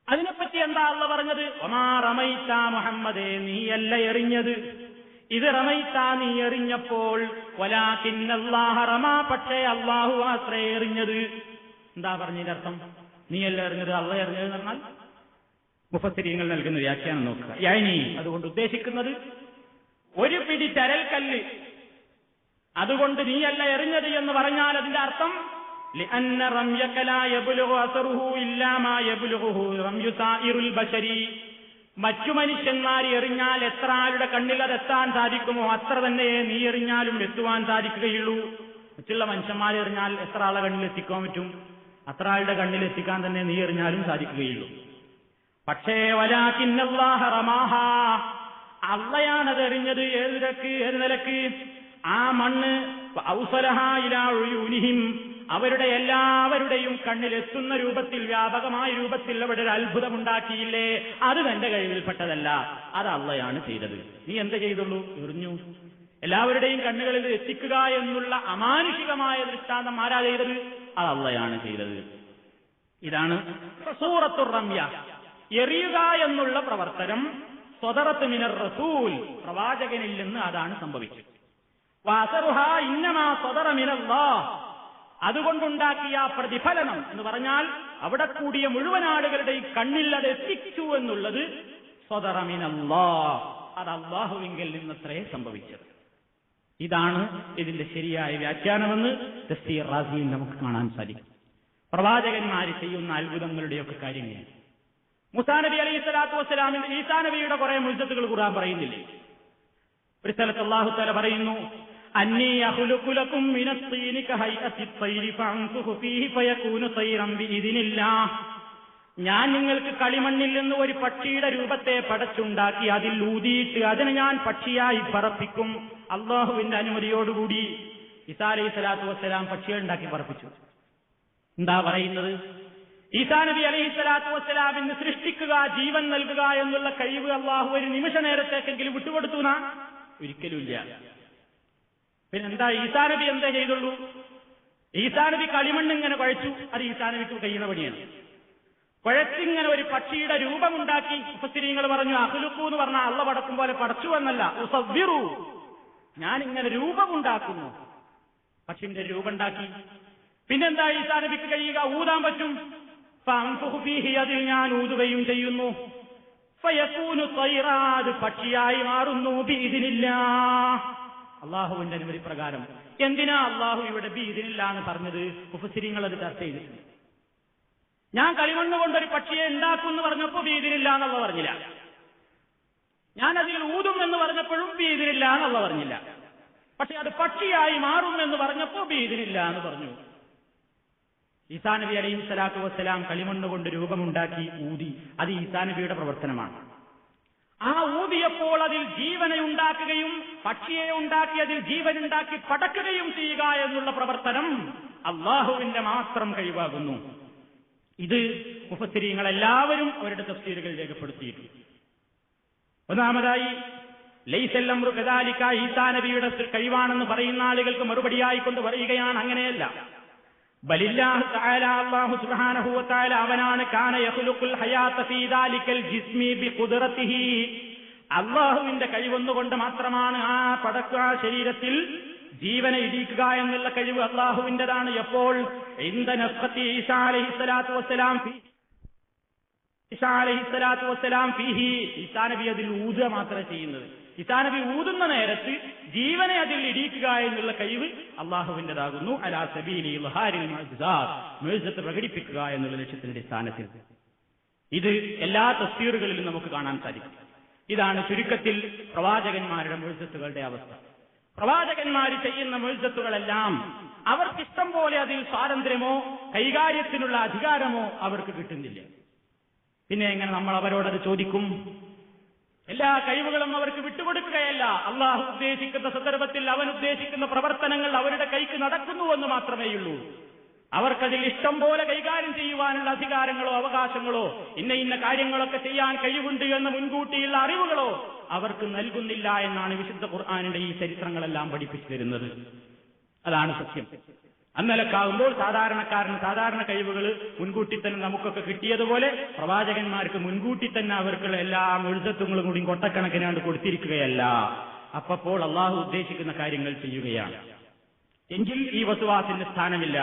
A: അതിനെപ്പറ്റി എന്താ അല്ലാഹ് പറഞ്ഞത്? വമാ റമൈത മുഹമ്മദേ, നീയല്ല എറിഞ്ഞത്, ഇത് റമൈത, നീ എറിഞ്ഞപ്പോൾ, വലാകിന്നല്ലാഹ റമാ, പക്ഷേ അല്ലാഹു മാത്രേ എറിഞ്ഞത്. എന്താ പറഞ്ഞതിന്റെ അർത്ഥം? നീയല്ല എറിഞ്ഞത്, അല്ലാഹ് എറിഞ്ഞത് എന്ന് പറഞ്ഞാൽ മുഫസ്സിരീങ്ങൾ നൽകുന്ന വ്യാഖ്യാനം നോക്കുക. യഅനി, അതുകൊണ്ട് ഉദ്ദേശിക്കുന്നത് ഒരു പിടി ചരൽക്കല്ല് അതുകൊണ്ട് നീയല്ല എറിഞ്ഞത് എന്ന് പറഞ്ഞാൽ അതിന്റെ അർത്ഥം لأن رميك لا يبلغ أثره إلا ما يبلغه رمي سائر البشر. മറ്റു മനുഷ്യന്മാർ എറിഞ്ഞാൽ എത്ര ആളുടെ കണ്ണിൽ അത് എത്താൻ സാധിക്കുമോ അത്ര തന്നെ നീ എറിഞ്ഞാലും എത്തുവാൻ സാധിക്കുകയുള്ളൂ. മറ്റുള്ള മനുഷ്യന്മാർ എറിഞ്ഞാൽ എത്ര ആളെ കണ്ണിൽ എത്തിക്കാൻ പറ്റും? അത്ര ആളുടെ കണ്ണിൽ എത്തിക്കാൻ തന്നെ നീ എറിഞ്ഞാലും സാധിക്കുകയുള്ളൂ. പക്ഷേ വലാകിന്നല്ലാഹ റമാഹാ, അള്ളയാണത് എറിഞ്ഞത്. ഏത് നിലക്ക്? ആ മണ്ണ് ഔസലഹാ ഇലാ ഉയൂനിഹിം, അവരുടെ എല്ലാവരുടെയും കണ്ണിലെത്തുന്ന രൂപത്തിൽ, വ്യാപകമായ രൂപത്തിൽ അവിടെ ഒരു അത്ഭുതമുണ്ടാക്കിയില്ലേ? അത് തന്റെ കഴിവിൽപ്പെട്ടതല്ല, അത് അള്ളയാണ് ചെയ്തത്. നീ എന്ത് ചെയ്തുള്ളൂ? എറിഞ്ഞു. എല്ലാവരുടെയും കണ്ണുകളിൽ എത്തിക്കുക എന്നുള്ള അമാനുഷികമായ ദൃഷ്ടാന്തം ആരാ ചെയ്തത്? അത് അള്ളയാണ് ചെയ്തത്. ഇതാണ് സൂറത്തുർ റംയ. എറിയുക എന്നുള്ള പ്രവർത്തനം സ്വദറത്ത് മിനർ റസൂൽ, പ്രവാചകനിൽ നിന്ന് അതാണ് സംഭവിച്ചത്. വഅസറുഹാ ഇന്നമാ സ്വദറ മിനല്ലാഹ്, അതുകൊണ്ടുണ്ടാക്കിയ പ്രതിഫലനം എന്ന് പറഞ്ഞാൽ അവിടെ കൂടിയ മുഴുവൻ ആളുകളുടെയും കണ്ണിൽ അത് എത്തിച്ചു എന്നുള്ളത് സ്വദറ മിനല്ലാഹ്, അത് അല്ലാഹുവിങ്കിൽ നിന്നത്രേ സംഭവിച്ചത്. ഇതാണ് ഇതിന്റെ ശരിയായ വ്യാഖ്യാനമെന്ന് തഫ്സീർ റാസിയിൽ നമുക്ക് കാണാൻ സാധിക്കും. പ്രവാചകന്മാർ ചെയ്യുന്ന അത്ഭുതങ്ങളുടെയൊക്കെ കാര്യങ്ങൾ. മൂസാ നബി അലൈഹി സ്വലാത്തു വസ്സലാമിന്റെ, ഈസാ നബിയുടെ കുറെ മുഅ്ജിസത്തുകൾ ഖുർആൻ പറയുന്നില്ലേ? ഒരു സ്ഥലത്ത് അല്ലാഹു തആല പറയുന്നു, അന്നീ അഖ്ലുഖു ലക്കും മിനത്ത്-തീനി കഹൈഅത്തി-ത്വയ്രി ഫഅൻഫുഖു ഫീഹി ഫയകൂനു തയ്റൻ ബിഇദ്നില്ലാഹ്. ഞാൻ നിങ്ങൾക്ക് കളിമണ്ണിൽ നിന്ന് ഒരു പക്ഷിയുടെ രൂപത്തെ പടച്ചുണ്ടാക്കി അതിൽ ഊതിയിട്ട് അതിനെ ഞാൻ പക്ഷിയായി പറപ്പിക്കും, അള്ളാഹുവിന്റെ അനുമതിയോടുകൂടി. ഈസാ അലൈഹി സ്വലാത്തു വസ്സലാം പക്ഷിയെ ഉണ്ടാക്കി പറപ്പിച്ചു. എന്താ പറയുന്നത്? ഈസാ നബി അലൈഹി സ്വലാത്തു വസ്സലാമിന് സൃഷ്ടിക്കുക, ജീവൻ നൽകുക എന്നുള്ള കഴിവ് അള്ളാഹു ഒരു നിമിഷ നേരത്തേക്കെങ്കിലും വിട്ടുകൊടുത്തുനാ? ഒരിക്കലുമില്ല. പിന്നെന്താ ഈസാ നബി എന്താ ചെയ്തുള്ളൂ? ഈസാ നബി കളിമണ്ണ് ഇങ്ങനെ കുഴച്ചു, അത് ഈസാ നബിക്ക് കഴിയുന്ന പണിയാണ്. കുഴച്ചിങ്ങനെ ഒരു പക്ഷിയുടെ രൂപമുണ്ടാക്കി. മുഫസ്സിരീങ്ങൾ പറഞ്ഞു അഖ്ലുഖു എന്ന് പറഞ്ഞാൽ അള്ള പടക്കും പോലെ പടച്ചു എന്നല്ല, ഉസവ്വിറു, ഞാനിങ്ങനെ രൂപമുണ്ടാക്കുന്നു. പക്ഷിന്റെ രൂപം ഉണ്ടാക്കി. പിന്നെന്താ ഈസാ നബിക്ക് കഴിയുക? ഊതാൻ പറ്റും. ഫഅൻഫുഖു ഫീഹി, അതിൽ ഞാൻ ഊതുകയും ചെയ്യുന്നു. ഫയകൂനു തൈറാ, അത് പക്ഷിയായി മാറുന്നു. ബിഇദ്നില്ലാഹ്, അള്ളാഹുവിന്റെ അനുമതി പ്രകാരം. എന്തിനാ അള്ളാഹു ഇവിടെ ബിഇദ്നില്ലാഹ് എന്ന് പറഞ്ഞത്? മുഫസ്സിരീങ്ങൾ അത് ചർച്ച ചെയ്തിട്ടുണ്ട്. ഞാൻ കളിമണ്ണ് കൊണ്ടൊരു പക്ഷിയെ ഉണ്ടാക്കും എന്ന് പറഞ്ഞപ്പോ ബിഇദ്നില്ലാഹ് എന്നുള്ള പറഞ്ഞില്ല. ഞാൻ അതിൽ ഊതും എന്ന് പറഞ്ഞപ്പോഴും ബിഇദ്നില്ലാഹ് എന്നുള്ള പറഞ്ഞില്ല. പക്ഷെ അത് പക്ഷിയായി മാറും എന്ന് പറഞ്ഞപ്പോ ബിഇദ്നില്ലാഹ് എന്ന് പറഞ്ഞു. ഈസാ നബി അലൈഹി സ്വലാത്തു വസ്സലാം കളിമണ്ണ് കൊണ്ട് രൂപമുണ്ടാക്കി ഊതി. അത് ഈസാ നബിയുടെ പ്രവർത്തനമാണ്. ആ ഊതിയപ്പോൾ അതിൽ ജീവനെ ഉണ്ടാക്കുകയും പക്ഷിയെ ഉണ്ടാക്കി അതിൽ ജീവനുണ്ടാക്കി പടക്കുകയും ചെയ്യുക എന്നുള്ള പ്രവർത്തനം അള്ളാഹുവിന്റെ മാത്രം കഴിവാകുന്നു. ഇത് മുഫസ്സിരീങ്ങൾ എല്ലാവരും അവരുടെ തഫ്സീറുകൾ രേഖപ്പെടുത്തിയിട്ടുണ്ട്. ഒന്നാമതായി ലൈസൽ അംറു കദാലിക, ഈസാ നബിയുടെ കഴിവാണെന്ന് പറയുന്ന ആളുകൾക്ക് മറുപടിയായിക്കൊണ്ട് പറയുകയാണ്, അങ്ങനെയല്ല. ബലില്ലാഹു തആല, അല്ലാഹു സുബ്ഹാനഹു വ തആല അവനാണ് കാന യഖ്ലുഖുൽ ഹയാത ഫീ ദാലികൽ ജിസ്മി ബിഖുദ്റതിഹി, അല്ലാഹുവിന്റെ കഴിവൊന്നുകൊണ്ട് മാത്രമാണ് ആ പടക്കുക ശരീരത്തിൽ ജീവനെ ഇടിക്കുക എന്നുള്ള കഴിവ് അല്ലാഹുവിന്റേതാണ്. എപ്പോൾ? ഇൻദ നഫ്ഖത്തി ഈസാ അലൈഹിസ്സലാത്തു വസ്സലാം ഫീഹി, ഈസാ നബി അതിൽ ഊതുക മാത്രമേ ചെയ്യുന്നത്. ഈസാ നബി ഊതുന്ന നേരത്ത് ജീവനെ അതിൽ ഇടിക്കുക എന്നുള്ള കഴിവ് അള്ളാഹുവിന്റേതാകുന്നു. അലാ സബീലി ഇൽഹാരിൽ മുഅ്ജിസാത്ത്, മുഅ്ജിസത്ത് പ്രകടിപ്പിക്കുക എന്നുള്ള ലക്ഷ്യത്തിന്റെ അടിസ്ഥാനത്തിൽ. ഇത് എല്ലാ തഫ്സീറുകളിലും നമുക്ക് കാണാൻ സാധിക്കും. ഇതാണ് ചുരുക്കത്തിൽ പ്രവാചകന്മാരുടെ മുഅ്ജിസത്തുകളുടെ അവസ്ഥ. പ്രവാചകന്മാർ ചെയ്യുന്ന മുഅ്ജിസത്തുകളെല്ലാം അവർക്കിഷ്ടം പോലെ അതിൽ സ്വാതന്ത്ര്യമോ കൈകാര്യത്തിനുള്ള അധികാരമോ അവർക്ക് കിട്ടുന്നില്ല. പിന്നെ എങ്ങനെ നമ്മൾ അവരോടത് ചോദിക്കും? എല്ലാ കഴിവുകളും അവർക്ക് വിട്ടുകൊടുക്കുകയല്ല. അള്ളാഹു ഉദ്ദേശിക്കുന്ന സന്ദർഭത്തിൽ അവൻ ഉദ്ദേശിക്കുന്ന പ്രവർത്തനങ്ങൾ അവരുടെ കൈക്ക് നടക്കുന്നുവെന്ന് മാത്രമേയുള്ളൂ. അവർക്കതിൽ ഇഷ്ടം പോലെ കൈകാര്യം ചെയ്യുവാനുള്ള അധികാരങ്ങളോ അവകാശങ്ങളോ ഇന്ന കാര്യങ്ങളൊക്കെ ചെയ്യാൻ കഴിവുണ്ട് എന്ന മുൻകൂട്ടിയുള്ള അറിവുകളോ അവർക്ക് നൽകുന്നില്ല എന്നാണ് വിശുദ്ധ ഖുർആനിന്റെ ഈ ചരിത്രങ്ങളെല്ലാം പഠിപ്പിച്ചു തരുന്നത്. അതാണ് സത്യം. അന്നലക്കാവുമ്പോൾ സാധാരണക്കാരന് സാധാരണ കഴിവുകൾ മുൻകൂട്ടി തന്നെ നമുക്കൊക്കെ കിട്ടിയതുപോലെ പ്രവാചകന്മാർക്ക് മുൻകൂട്ടി തന്നെ അവർക്കുള്ള എല്ലാ മുഴുസത്വങ്ങളും കൂടി കൊട്ടക്കണക്കിനാണ്ട് കൊടുത്തിരിക്കുകയല്ല. അപ്പോൾ അള്ളാഹു ഉദ്ദേശിക്കുന്ന കാര്യങ്ങൾ ചെയ്യുകയാണ്. എങ്കിൽ ഈ വസ്വാസിന് സ്ഥാനമില്ല.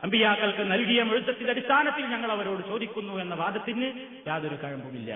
A: അമ്പിയാക്കൾക്ക് നൽകിയ മുഴുസത്തിന്റെ അടിസ്ഥാനത്തിൽ ഞങ്ങൾ അവരോട് ചോദിക്കുന്നു എന്ന വാദത്തിന് യാതൊരു കഴമ്പുമില്ല.